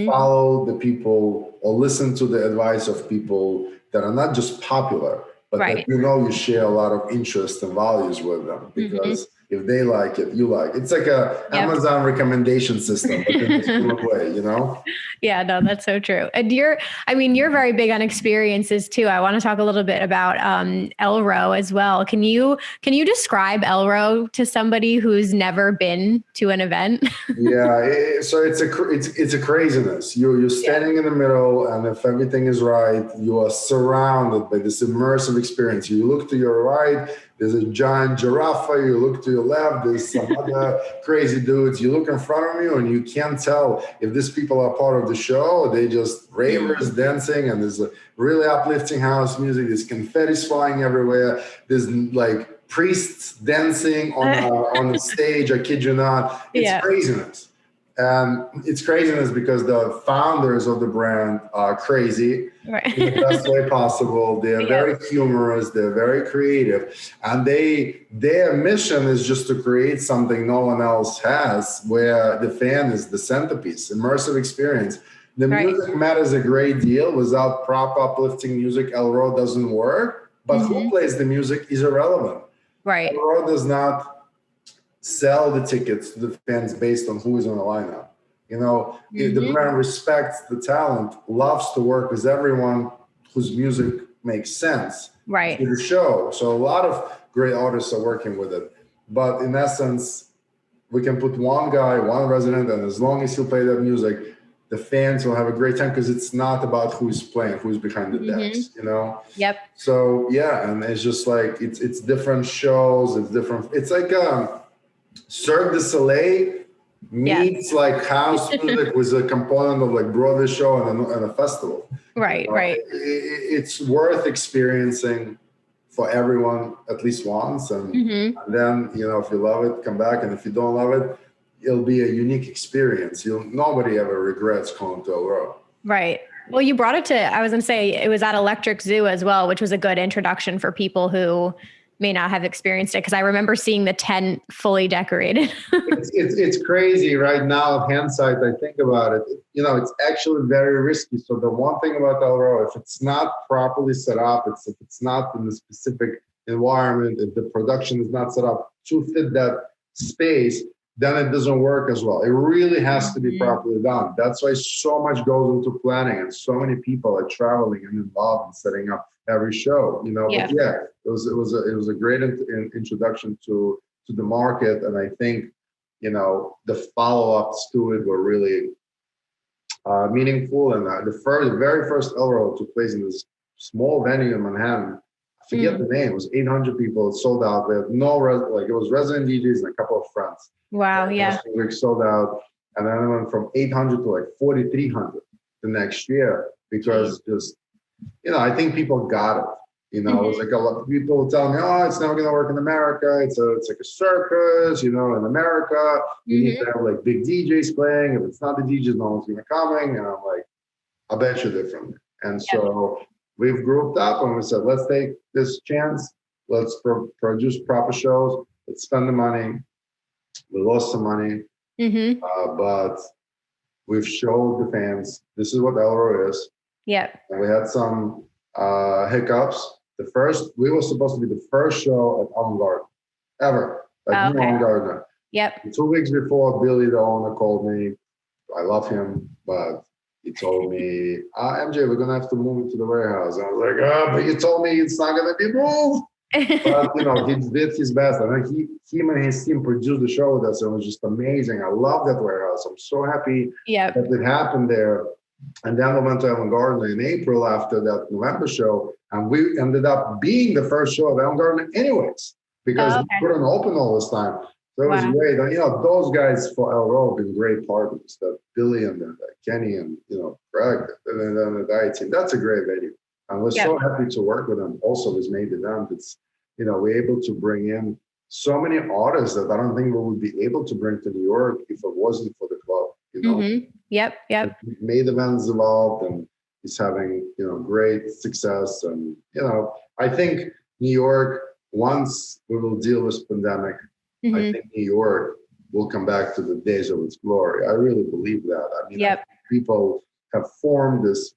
follow the people or listen to the advice of people that are not just popular, but that you share a lot of interests and values with them. Because if they like it, you like it. It's like a Amazon recommendation system, but in a different way, Yeah, no, that's so true. And you're very big on experiences too. I want to talk a little bit about ELROW as well. Can you describe ELROW to somebody who's never been to an event? So it's a craziness. You're standing in the middle, and if everything is right, you are surrounded by this immersive experience. You look to your right, there's a giant giraffe. You look to your left, there's some other crazy dudes. You look in front of you, and you can't tell if these people are part of the show or they just ravers dancing, and there's a really uplifting house music. There's confetti's flying everywhere. There's like priests dancing on the stage. I kid you not. It's craziness. And it's craziness because the founders of the brand are crazy in the best way possible. They're very humorous. They're very creative. And their mission is just to create something no one else has, where the fan is the centerpiece, immersive experience. The music matters a great deal. Without proper uplifting music, ELROW doesn't work. But who plays the music is irrelevant. ELROW does not sell the tickets to the fans based on who is on the lineup. The brand respects the talent, loves to work with everyone whose music makes sense to the show. So a lot of great artists are working with it. But in essence, we can put one guy, one resident, and as long as he'll play that music, the fans will have a great time because it's not about who's playing, who's behind the decks, So, and it's just like, it's different shows. It's different. It's like, Cirque du Soleil meets like house music with a component of like Broadway show and a festival. Right. It's worth experiencing for everyone at least once. And then, if you love it, come back. And if you don't love it, it'll be a unique experience. Nobody ever regrets going to ELROW. Right. Well, you brought it to, I was going to say, it was at Electric Zoo as well, which was a good introduction for people who may not have experienced it, because I remember seeing the tent fully decorated. It's crazy right now. Hindsight, I think about it. It's actually very risky. So the one thing about ELROW, if it's not properly set up, if it's not in a specific environment, if the production is not set up to fit that space, then it doesn't work as well. It really has to be properly done. That's why so much goes into planning, and so many people are traveling and involved in setting up every show. But it was a great introduction to the market, and I think the follow-ups to it were really meaningful. And the very first ELROW took place in this small venue in Manhattan. I forget the name. It was 800 people. It sold out. They had it was resident DJs and a couple of friends. Wow, We sold out, and then it went from 800 to like 4,300 the next year because I think people got it. It was like a lot of people tell me, "Oh, it's never going to work in America. It's like a circus, in America. You need to have like big DJs playing. If it's not the DJs, no one's going to coming." And I'm like, "I bet you differently." And so we've grouped up and we said, let's take this chance. Let's produce proper shows. Let's spend the money. We lost some money. But we've showed the fans this is what ELROW is. Yep. And we had some hiccups. We were supposed to be the first show at Avant ever, like Avant Garden. Yep. 2 weeks before, Billy, the owner, called me. I love him, but he told me, MJ, we're gonna have to move it to the warehouse. And I was like, but you told me it's not gonna be moved. But he did his best. And then him and his team produced the show with us. It was just amazing. I love that warehouse. I'm so happy that it happened there. And then we went to Avant Garden in April after that November show, and we ended up being the first show at Avant Garden anyways, because we couldn't open all this time. So it was great. And, those guys for ELROW have been great partners, that Billy and Kenny and, Greg, and then the Diet team. That's a great venue. And we're so happy to work with them. Also, with Made Event, it's, we're able to bring in so many artists that I don't think we would be able to bring to New York if it wasn't for the club, Yep. Made Events evolved, and he's having, great success. And, I think New York, once we will deal with pandemic, I think New York will come back to the days of its glory. I really believe that. I mean, I think people have formed this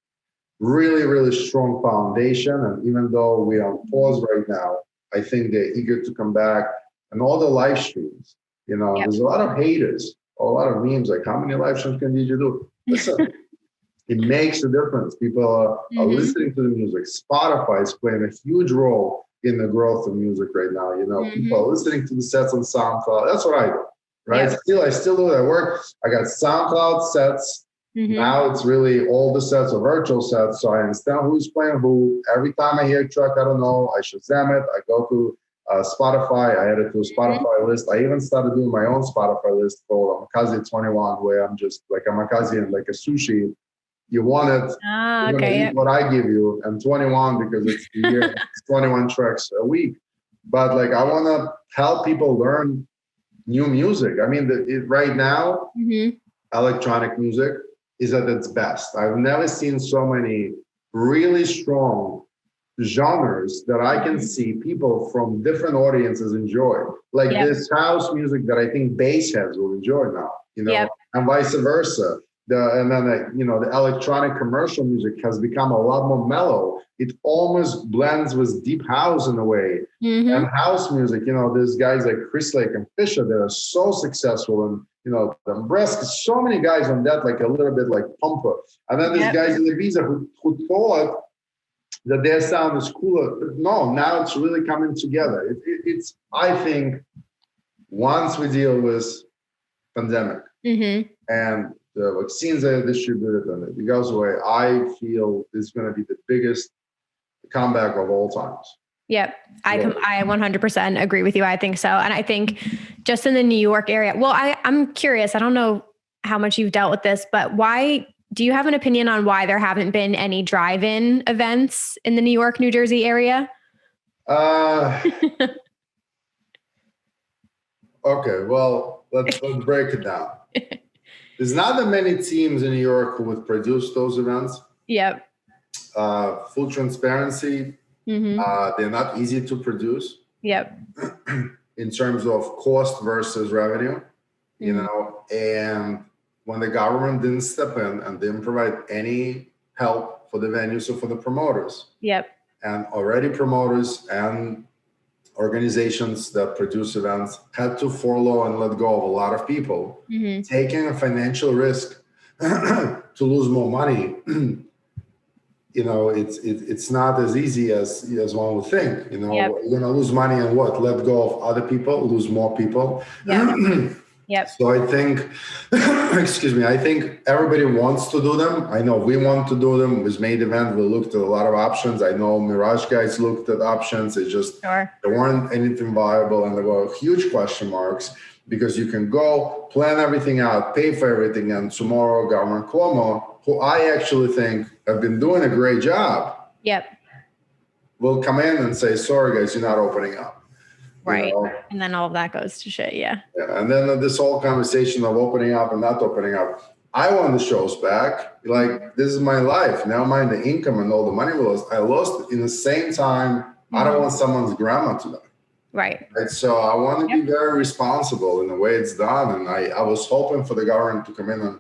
really, really strong foundation. And even though we're on pause right now, I think they're eager to come back. And all the live streams, there's a lot of haters, a lot of memes, like, how many live streams can DJ do? Listen, it makes a difference. People are listening to the music. Spotify is playing a huge role in the growth of music right now. People are listening to the sets on SoundCloud. That's what I do, right? I still do that work. I got SoundCloud sets. Now it's really all the sets are virtual sets, so I understand who's playing who. Every time I hear a track I don't know, I Shazam it. I go to Spotify. I add it to a Spotify list. I even started doing my own Spotify list called Amakazi 21, where I'm just like Amakazi and like a sushi. You want it, you're gonna eat what I give you, and 21 because it's 21 tracks a week. But like, I want to help people learn new music. I mean, right now, electronic music is at its best. I've never seen so many really strong genres that I can see people from different audiences enjoy. Like this house music that I think bass heads will enjoy now, and vice versa. The electronic commercial music has become a lot more mellow. It almost blends with deep house in a way. And house music, there's guys like Chris Lake and Fisher that are so successful, and Bresk, so many guys on that, like a little bit like Pumper. And then there's guys in Ibiza who thought that their sound is cooler. But no, now it's really coming together. It's I think once we deal with pandemic and the vaccines are distributed and it goes away, I feel this is going to be the biggest comeback of all times. Yep. I 100% agree with you. I think so. And I think just in the New York area, well, I'm curious, I don't know how much you've dealt with this, but do you have an opinion on why there haven't been any drive-in events in the New York, New Jersey area? Okay. Well, let's break it down. There's not that many teams in New York who would produce those events. Yep. Full transparency. They're not easy to produce. Yep. In terms of cost versus revenue, and when the government didn't step in and didn't provide any help for the venues or for the promoters. Yep. And already promoters and organizations that produce events had to furlough and let go of a lot of people, taking a financial risk to lose more money. It's not as easy as one would think. You're gonna lose money and what? Let go of other people, lose more people. Yep. So I think, I think everybody wants to do them. I know we want to do them. With Made Event, we looked at a lot of options. I know Mirage guys looked at options. It just, there weren't anything viable. And there were huge question marks because you can go plan everything out, pay for everything. And tomorrow, Governor Cuomo, who I actually think have been doing a great job, will come in and say, sorry, guys, you're not opening up. Right. And then all of that goes to shit. Yeah. And then this whole conversation of opening up and not opening up. I want the shows back. Like, this is my life. Never mind the income and all the money I lost in the same time. I don't want someone's grandma to die. Right. Right. So I want to be very responsible in the way it's done. And I was hoping for the government to come in and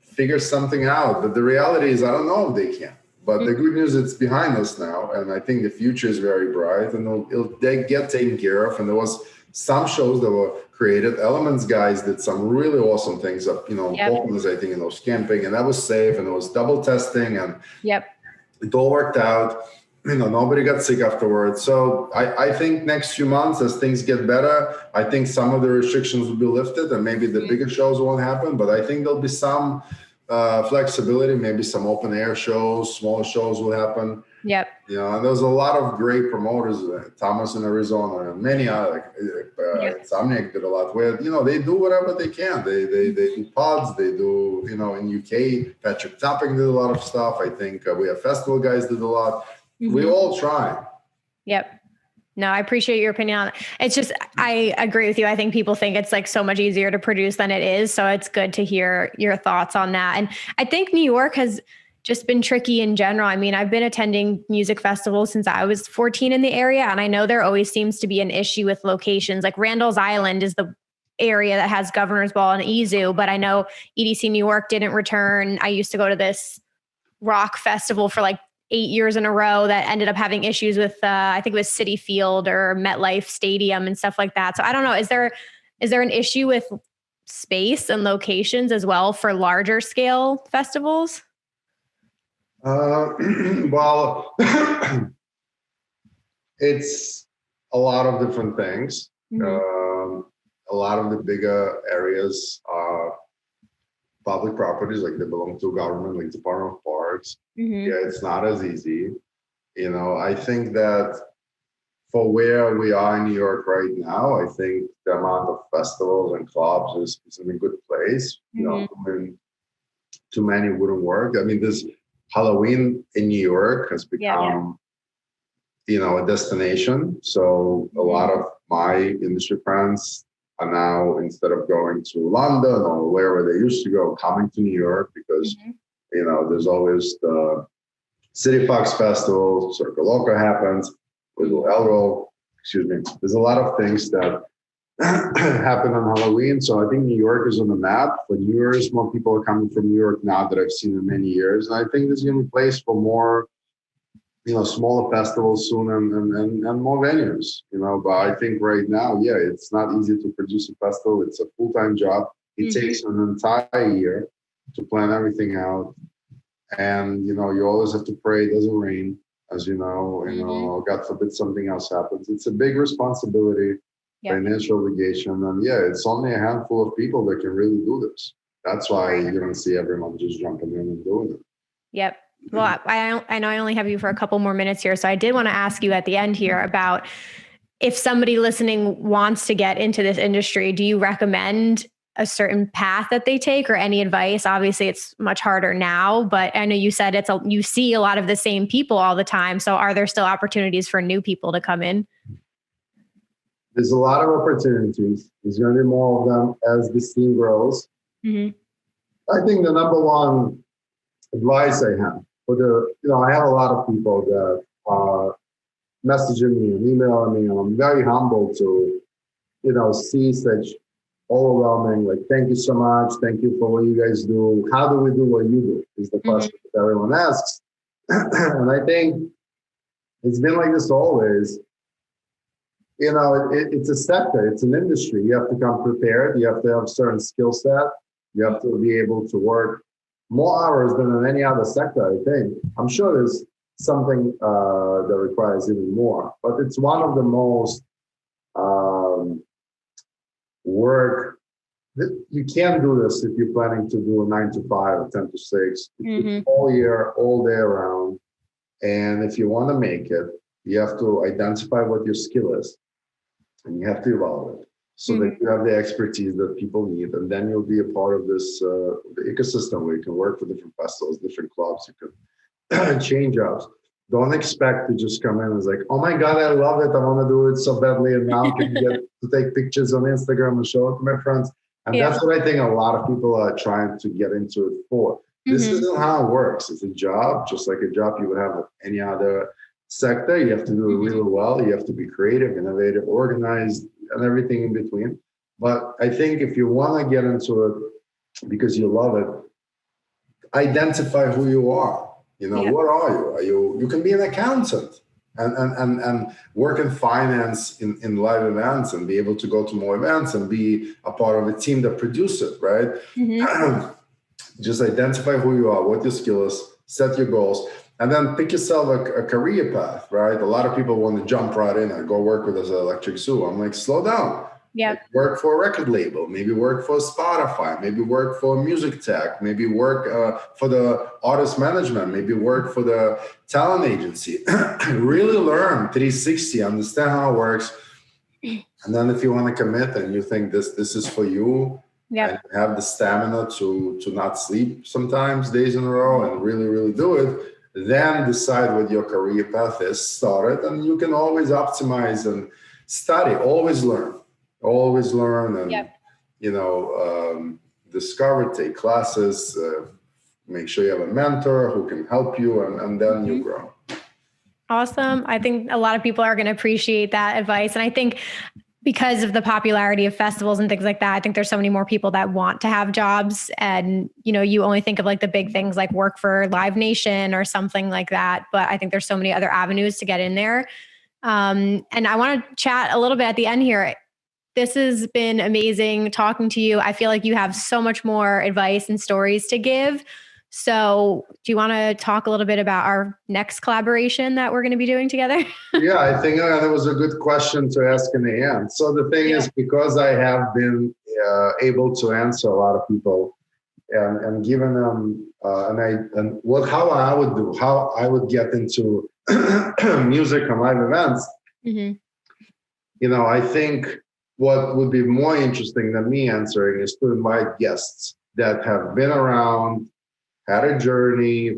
figure something out. But the reality is, I don't know if they can. But the good news, it's behind us now. And I think the future is very bright and they get taken care of. And there was some shows that were created. Elements guys did some really awesome things up, vocalizing and those camping. And that was safe. And it was double testing. And it all worked out. Nobody got sick afterwards. So I think next few months, as things get better, I think some of the restrictions will be lifted and maybe the bigger shows won't happen. But I think there'll be some flexibility, maybe some open air shows, smaller shows will happen. And there's a lot of great promoters, Thomas in Arizona and many other, Insomniac did a lot where, they do whatever they can. They do pods, they do, in UK, Patrick Topping did a lot of stuff. I think we have festival guys did a lot. We all try. No, I appreciate your opinion on it. It's just, I agree with you. I think people think it's like so much easier to produce than it is. So it's good to hear your thoughts on that. And I think New York has just been tricky in general. I mean, I've been attending music festivals since I was 14 in the area. And I know there always seems to be an issue with locations. Like Randall's Island is the area that has Governor's Ball and EZoo, but I know EDC New York didn't return. I used to go to this rock festival for like 8 years in a row that ended up having issues with, I think it was Citi Field or MetLife Stadium and stuff like that. So I don't know. Is there an issue with space and locations as well for larger scale festivals? Well, it's a lot of different things. A lot of the bigger areas are public properties, like they belong to government, like Department of Parks. It's not as easy. I think that for where we are in New York right now, I think the amount of festivals and clubs is in a good place. Too many wouldn't work. I mean, this Halloween in New York has become, a destination. So a lot of my industry friends are now, instead of going to London or wherever they used to go, coming to New York because, there's always the City Fox Festival, Circle Loco happens, with ELROW, There's a lot of things that happen on Halloween. So I think New York is on the map. For New Year's, more people are coming from New York now that I've seen in many years. And I think there's going to be a place for more, smaller festivals soon and more venues, but I think right now, it's not easy to produce a festival. It's a full-time job. It takes an entire year to plan everything out. And, you always have to pray it doesn't rain, as God forbid something else happens. It's a big responsibility, financial obligation. And it's only a handful of people that can really do this. That's why you don't see everyone just jumping in and doing it. Well, I know I only have you for a couple more minutes here. So I did want to ask you at the end here about if somebody listening wants to get into this industry, do you recommend a certain path that they take or any advice? Obviously it's much harder now, but I know you said you see a lot of the same people all the time. So are there still opportunities for new people to come in? There's a lot of opportunities. There's going to be more of them as the scene grows. I think the number one advice I have I have a lot of people that are messaging me and emailing me, and I'm very humbled to, see such overwhelming, like, thank you so much. Thank you for what you guys do. How do we do what you do? Is the question that everyone asks. And I think it's been like this always. It's a sector, it's an industry. You have to come prepared. You have to have a certain skill set. You have to be able to work more hours than in any other sector, I think. I'm sure there's something that requires even more, but it's one of the most work. You can't do this if you're planning to do a 9 to 5 or 10 to 6. It's all year, all day around. And if you want to make it, you have to identify what your skill is and you have to evolve it. So that you have the expertise that people need, and then you'll be a part of this the ecosystem where you can work for different festivals, different clubs. You can change jobs. Don't expect to just come in and like, oh my God, I love it. I want to do it so badly, and now can get to take pictures on Instagram and show it to my friends. And that's what I think a lot of people are trying to get into it for. This isn't how it works. It's a job, just like a job you would have with any other sector. You have to do it really well. You have to be creative, innovative, organized, and everything in between. But I think if you want to get into it because you love it, identify who you are. What are you? You can be an accountant and work in finance in live events and be able to go to more events and be a part of a team that produce it, right? Just identify who you are, what your skill is, set your goals, and then pick yourself a career path, right? A lot of people want to jump right in and go work with us at Electric Zoo. I'm like, slow down. Yeah. Work for a record label, maybe work for Spotify, maybe work for music tech, maybe work for the artist management, maybe work for the talent agency. Really learn 360, understand how it works. And then if you want to commit and you think this is for you, and have the stamina to not sleep sometimes days in a row and really, really do it, then decide what your career path is, start it, and you can always optimize and study, always learn and, discover, take classes, make sure you have a mentor who can help you and then you grow. Awesome. I think a lot of people are going to appreciate that advice. And I think because of the popularity of festivals and things like that, I think there's so many more people that want to have jobs. And, you only think of like the big things like work for Live Nation or something like that. But I think there's so many other avenues to get in there. And I want to chat a little bit at the end here. This has been amazing talking to you. I feel like you have so much more advice and stories to give. So do you want to talk a little bit about our next collaboration that we're going to be doing together? Yeah, I think that was a good question to ask in the end. So the thing is, because I have been able to answer a lot of people and given them how I would get into music and live events, I think what would be more interesting than me answering is to invite guests that have been around, had a journey,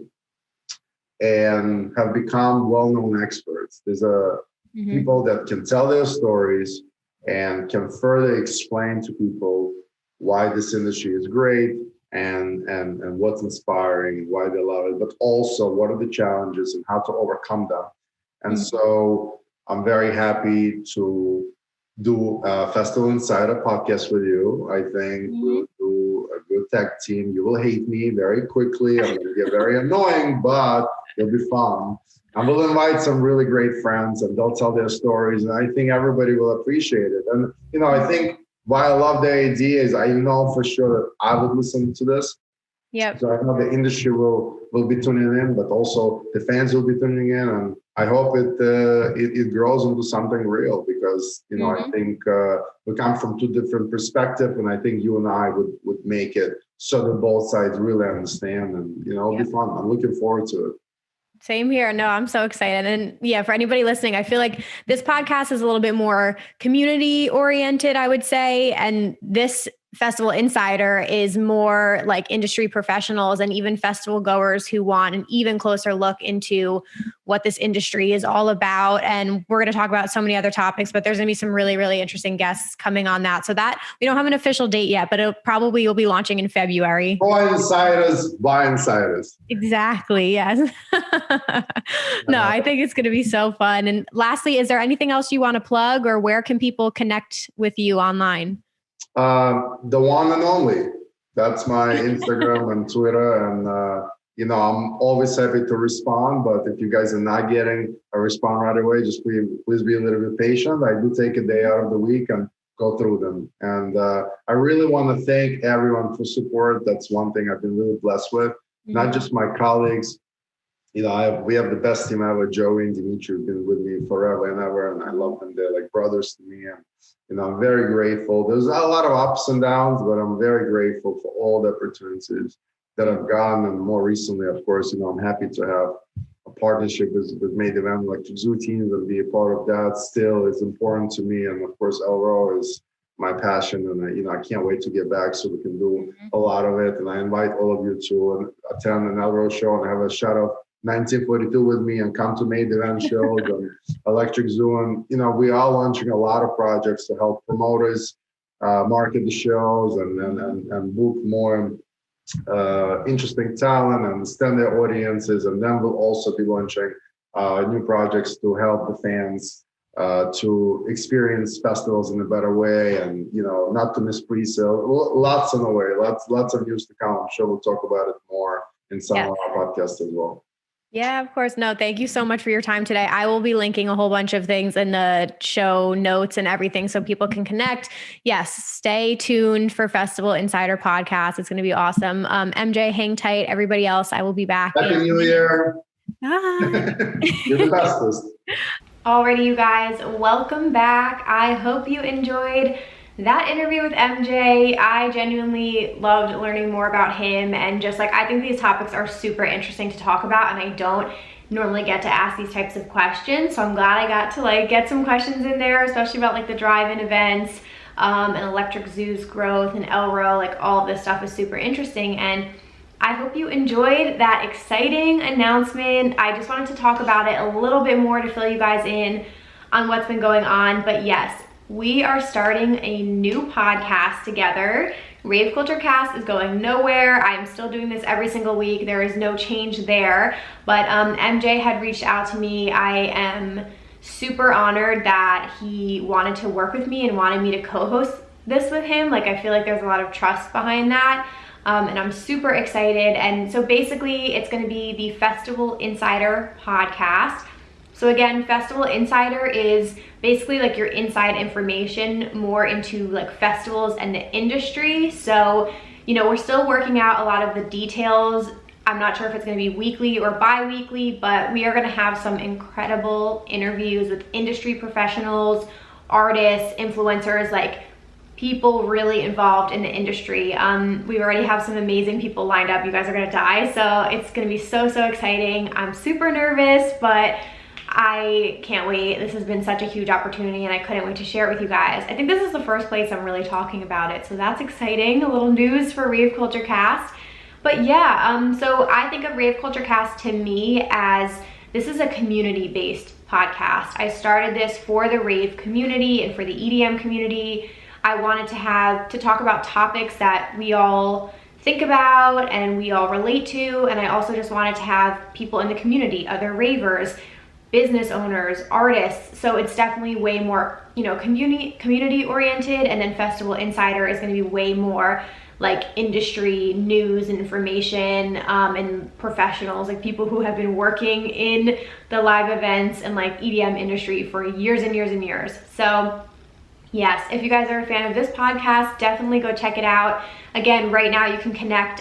and have become well-known experts. There's people that can tell their stories and can further explain to people why this industry is great and what's inspiring and why they love it, but also what are the challenges and how to overcome them. And so I'm very happy to do a Festival Insider podcast with you. I think we'll do a good tech team. You will hate me very quickly. I'm going to get very annoying, but it'll be fun. And we'll invite some really great friends and they'll tell their stories. And I think everybody will appreciate it. And, I think why I love the idea is I know for sure that I would listen to this. So I know the industry will be tuning in, but also the fans will be tuning in. And I hope it grows into something real because, I think we come from two different perspectives. And I think you and I would make it so that both sides really understand and, it'll be fun. I'm looking forward to it. Same here. No, I'm so excited. And for anybody listening, I feel like this podcast is a little bit more community oriented, I would say. And this Festival Insider is more like industry professionals and even festival goers who want an even closer look into what this industry is all about. And we're going to talk about so many other topics, but there's going to be some really, really interesting guests coming on that. So that we don't have an official date yet, but will be launching in February. Buy insiders. Exactly. Yes. No, I think it's going to be so fun. And lastly, is there anything else you want to plug or where can people connect with you online? The one and only. That's my Instagram and Twitter. And, I'm always happy to respond. But if you guys are not getting a response right away, just please be a little bit patient. I do take a day out of the week and go through them. And I really want to thank everyone for support. That's one thing I've been really blessed with. Not just my colleagues. We have the best team ever. Joey and Dimitri have been with me forever and ever. And I love them. They're like brothers to me. And I'm very grateful. There's a lot of ups and downs, but I'm very grateful for all the opportunities that I've gotten. And more recently, of course, I'm happy to have a partnership with Made Event Electric Zoo teams and be a part of that still is important to me. And of course, ELROW is my passion. And I can't wait to get back so we can do a lot of it. And I invite all of you to attend an ELROW show and have a shot of 1942 with me and come to Made Event shows and Electric Zoo. And, we are launching a lot of projects to help promoters market the shows and book more interesting talent and understand their audiences. And then we'll also be launching new projects to help the fans to experience festivals in a better way, and not to miss pre-sale. Lots on the way. Lots of news to come. I'm sure we'll talk about it more in some of our podcasts as well. Yeah, of course. No, thank you so much for your time today. I will be linking a whole bunch of things in the show notes and everything so people can connect. Yes, stay tuned for Festival Insider Podcast. It's going to be awesome. MJ, hang tight. Everybody else, I will be back. Happy New Year. Bye. You're the bestest. Alrighty, you guys, welcome back. I hope you enjoyed that interview with MJ. I genuinely loved learning more about him, and just I think these topics are super interesting to talk about, and I don't normally get to ask these types of questions, so I'm glad I got to get some questions in there, especially about the drive-in events and Electric Zoo's growth and ELROW. All of this stuff is super interesting, and I hope you enjoyed that exciting announcement. I just wanted to talk about it a little bit more to fill you guys in on what's been going on, but yes, we are starting a new podcast together. Rave Culture Cast is going nowhere. I'm still doing this every single week. There is no change there. But MJ had reached out to me. I am super honored that he wanted to work with me and wanted me to co-host this with him. I feel like there's a lot of trust behind that. And I'm super excited. And so basically it's going to be the Festival Insider podcast. So again, Festival Insider is basically your inside information more into festivals and the industry. So, we're still working out a lot of the details. I'm not sure if it's going to be weekly or bi-weekly, but we are going to have some incredible interviews with industry professionals, artists, influencers, people really involved in the industry. We already have some amazing people lined up. You guys are going to die. So it's going to be so exciting. I'm super nervous, but I can't wait. This has been such a huge opportunity, and I couldn't wait to share it with you guys. I think this is the first place I'm really talking about it, so that's exciting. A little news for Rave Culture Cast. But yeah, so I think of Rave Culture Cast to me as this is a community-based podcast. I started this for the rave community and for the EDM community. I wanted to talk about topics that we all think about and we all relate to, and I also just wanted to have people in the community, other ravers, business owners, artists. So it's definitely way more, community oriented. And then Festival Insider is going to be way more industry news and information and professionals, people who have been working in the live events and EDM industry for years and years and years. So yes, if you guys are a fan of this podcast, definitely go check it out. Again, right now you can connect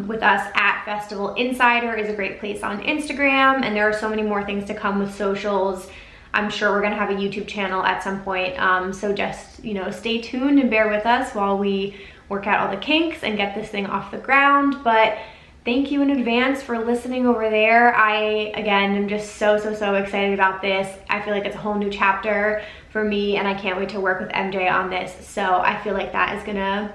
with us at Festival Insider is a great place on Instagram, and there are so many more things to come with socials. I'm sure we're gonna have a YouTube channel at some point, so just stay tuned and bear with us while we work out all the kinks and get this thing off the ground. But thank you in advance for listening over there. I, again, am just so excited about this. I feel like it's a whole new chapter for me, and I can't wait to work with MJ on this. So I feel like that is gonna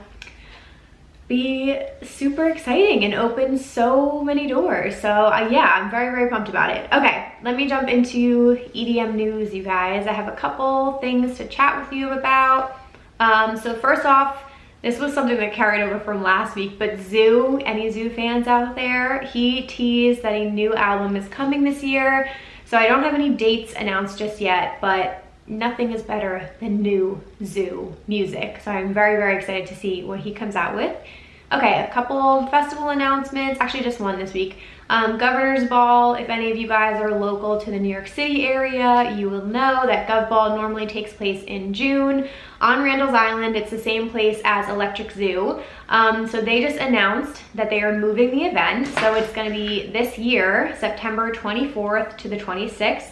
be super exciting and open so many doors. So yeah, I'm very pumped about it. Okay, let me jump into EDM news, you guys. I have a couple things to chat with you about. So first off, this was something that carried over from last week, but Zoo, any Zoo fans out there, he teased that a new album is coming this year. So I don't have any dates announced just yet, but nothing is better than new Zoo music. So I'm very excited to see what he comes out with. Okay, a couple festival announcements, actually just one this week. Governor's Ball, if any of you guys are local to the New York City area, you will know that Gov Ball normally takes place in June on Randall's Island. It's the same place as Electric Zoo. So they just announced that they are moving the event. So it's gonna be this year, September 24th to the 26th.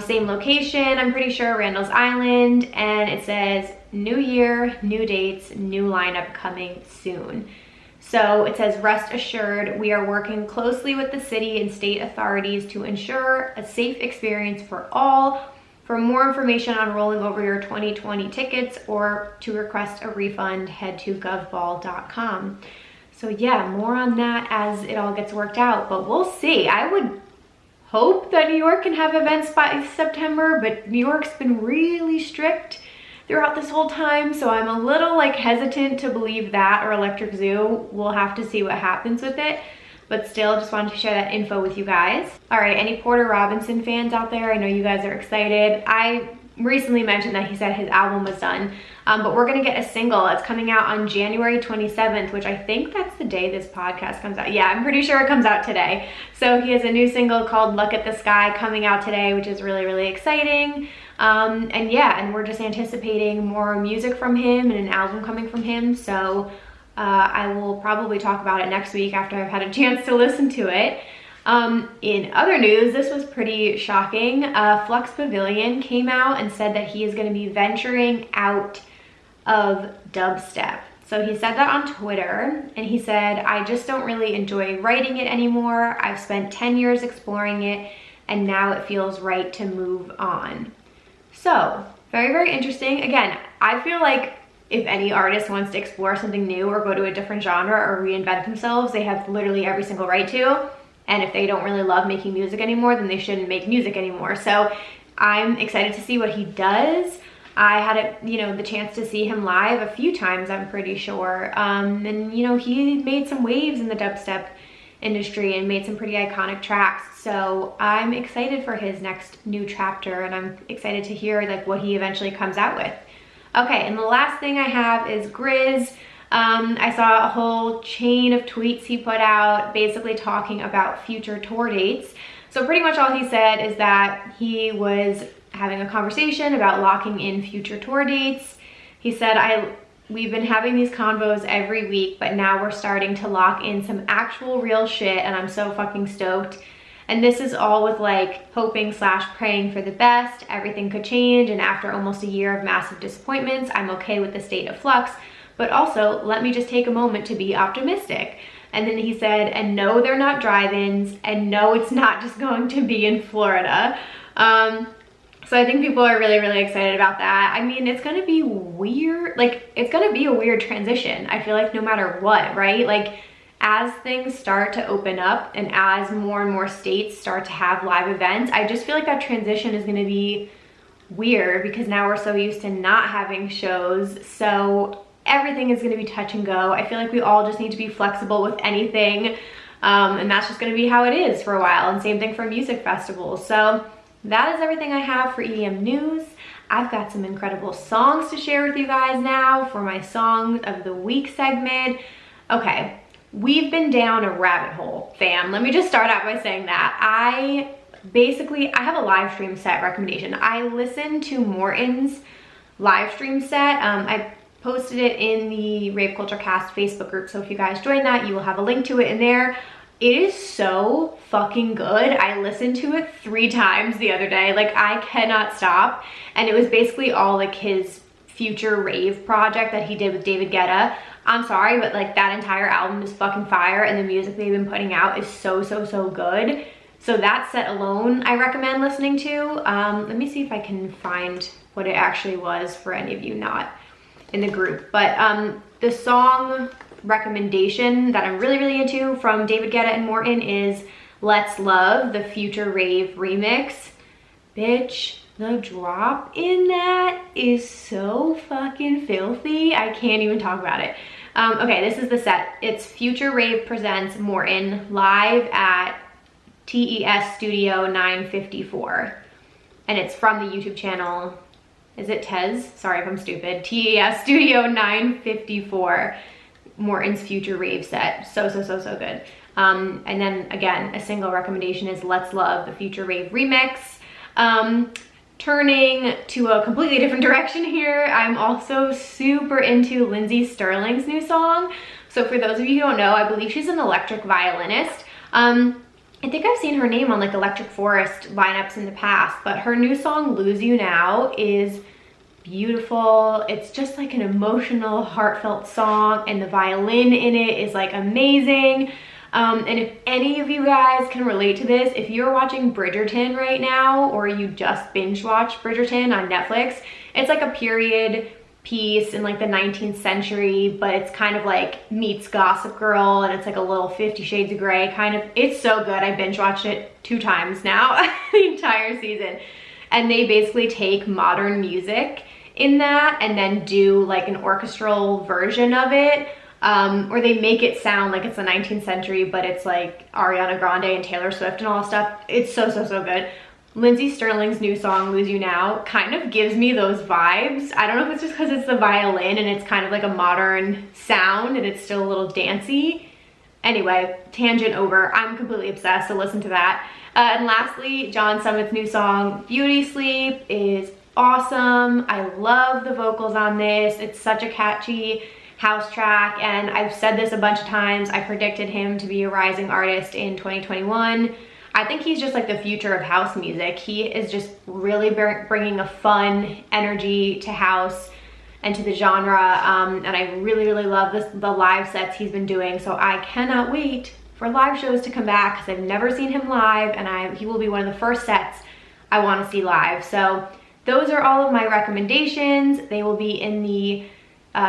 Same location, I'm pretty sure, Randall's Island, and it says new year, new dates, new lineup coming soon. So it says, rest assured, we are working closely with the city and state authorities to ensure a safe experience for all. For more information on rolling over your 2020 tickets or to request a refund, head to govball.com. So yeah, more on that as it all gets worked out, but we'll see. I would hope that New York can have events by September, but New York's been really strict throughout this whole time, so I'm a little hesitant to believe that, or Electric Zoo. We'll have to see what happens with it. but still just wanted to share that info with you guys. All right, any Porter Robinson fans out there? I know you guys are excited. I recently mentioned that he said his album was done, but we're gonna get a single. It's coming out on January 27th, which I think that's the day this podcast comes out. Yeah, I'm pretty sure it comes out today. So he has a new single called Look at the Sky coming out today, which is really, really exciting. And yeah, and we're just anticipating more music from him and an album coming from him. So I will probably talk about it next week after I've had a chance to listen to it. In other news, this was pretty shocking. Flux Pavilion came out and said that he is going to be venturing out of dubstep. So he said that on Twitter, and he said, I just don't really enjoy writing it anymore. I've spent 10 years exploring it, and now it feels right to move on. So very, very interesting. Again, I feel like if any artist wants to explore something new or go to a different genre or reinvent themselves, they have literally every single right to. And if they don't really love making music anymore, then they shouldn't make music anymore. So I'm excited to see what he does. I had the chance to see him live a few times, I'm pretty sure. And he made some waves in the dubstep industry and made some pretty iconic tracks. So I'm excited for his next new chapter, and I'm excited to hear like what he eventually comes out with. Okay, and the last thing I have is Grizz. I saw a whole chain of tweets he put out basically talking about future tour dates. So pretty much all he said is that he was having a conversation about locking in future tour dates. He said, we've been having these convos every week, but now we're starting to lock in some actual real shit, and I'm so fucking stoked. And this is all with like hoping / praying for the best. Everything could change, and after almost a year of massive disappointments, I'm okay with the state of flux. But also, let me just take a moment to be optimistic. And then he said, and no, they're not drive-ins, and no, it's not just going to be in Florida. So I think people are really, really excited about that. I mean, it's gonna be weird. Like, it's gonna be a weird transition, I feel like, no matter what, right? Like, as things start to open up and as more and more states start to have live events, I just feel like that transition is gonna be weird because now we're so used to not having shows. So everything is gonna be touch and go. I feel like we all just need to be flexible with anything. And that's just gonna be how it is for a while. And same thing for music festivals. So that is everything I have for EDM news. I've got some incredible songs to share with you guys now for my Song of the Week segment. Okay, we've been down a rabbit hole, fam. Let me just start out by saying that. I have a live stream set recommendation. I listened to Morton's live stream set. I posted it in the Rave Culture Cast Facebook group, so if you guys join that, you will have a link to it in there. It is so fucking good. I listened to it 3 times the other day. Like, I cannot stop. And it was basically all like his future rave project that he did with David Guetta. I'm sorry, but like that entire album is fucking fire, and the music they've been putting out is so, so, so good. So that set alone I recommend listening to. Let me see if I can find what it actually was for any of you not in the group. But the song recommendation that I'm really, really into from David Guetta and Morton is Let's Love, the Future Rave remix. Bitch, the drop in that is so fucking filthy. I can't even talk about it. Okay, this is the set. It's Future Rave presents Morton live at TES Studio 954. And it's from the YouTube channel. Is it TES? Sorry if I'm stupid. TES Studio 954. Morton's Future Rave set. So, so, so, so good. And then again, a single recommendation is Let's Love, the Future Rave remix. Turning to a completely different direction here, I'm also super into Lindsay Sterling's new song. So for those of you who don't know, I believe she's an electric violinist. I think I've seen her name on like Electric Forest lineups in the past, but her new song, Lose You Now, is beautiful. It's just like an emotional, heartfelt song, and the violin in it is like amazing. And if any of you guys can relate to this, if you're watching Bridgerton right now, or you just binge watch Bridgerton on Netflix, it's like a period piece in like the 19th century, but it's kind of like meets Gossip Girl, and it's like a little 50 Shades of Grey kind of. It's so good. I binge watched it 2 times now, the entire season. And they basically take modern music in that and then do like an orchestral version of it. or they make it sound like it's the 19th century, but it's like Ariana Grande and Taylor Swift and all that stuff. It's so good. Lindsey Sterling's new song, Lose You Now, kind of gives me those vibes. I don't know if it's just because it's the violin and it's kind of like a modern sound and it's still a little dancey. Anyway, tangent over. I'm completely obsessed, so listen to that. And lastly, John Summit's new song, Beauty Sleep, is awesome. I love the vocals on this. It's such a catchy house track, and I've said this a bunch of times. I predicted him to be a rising artist in 2021. I think he's just like the future of house music. He is just really bringing a fun energy to house and to the genre, and I really love the live sets he's been doing, so I cannot wait for live shows to come back because I've never seen him live, and he will be one of the first sets I want to see live. So those are all of my recommendations. They will be in the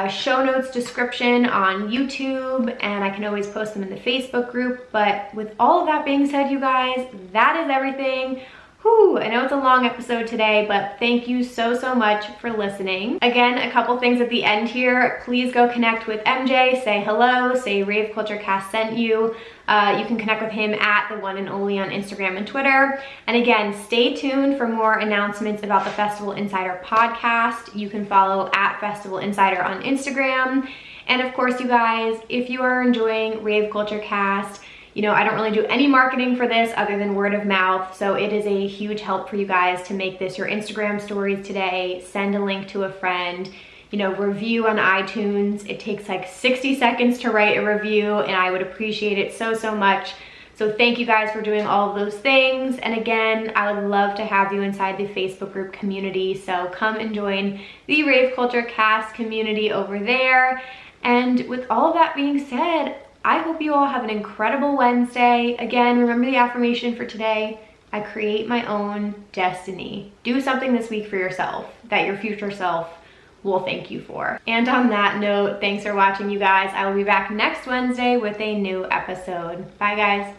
show notes description on YouTube, and I can always post them in the Facebook group. But with all of that being said, you guys, that is everything. Whew, I know it's a long episode today, but thank you so much for listening. Again, a couple things at the end here. Please go connect with MJ, say hello, say Rave Culture Cast sent you. You can connect with him at the one and only on Instagram and Twitter. And again, stay tuned for more announcements about the Festival Insider podcast. You can follow at Festival Insider on Instagram. And of course, you guys, if you are enjoying Rave Culture Cast, you know, I don't really do any marketing for this other than word of mouth, so it is a huge help for you guys to make this your Instagram stories today. Send a link to a friend, you know, review on iTunes. It takes like 60 seconds to write a review, and I would appreciate it so much. So thank you guys for doing all of those things. And again, I would love to have you inside the Facebook group community, so come and join the Rave Culture Cast community over there. And with all of that being said, I hope you all have an incredible Wednesday. Again, remember the affirmation for today. I create my own destiny. Do something this week for yourself that your future self will thank you for. And on that note, thanks for watching, you guys. I will be back next Wednesday with a new episode. Bye, guys.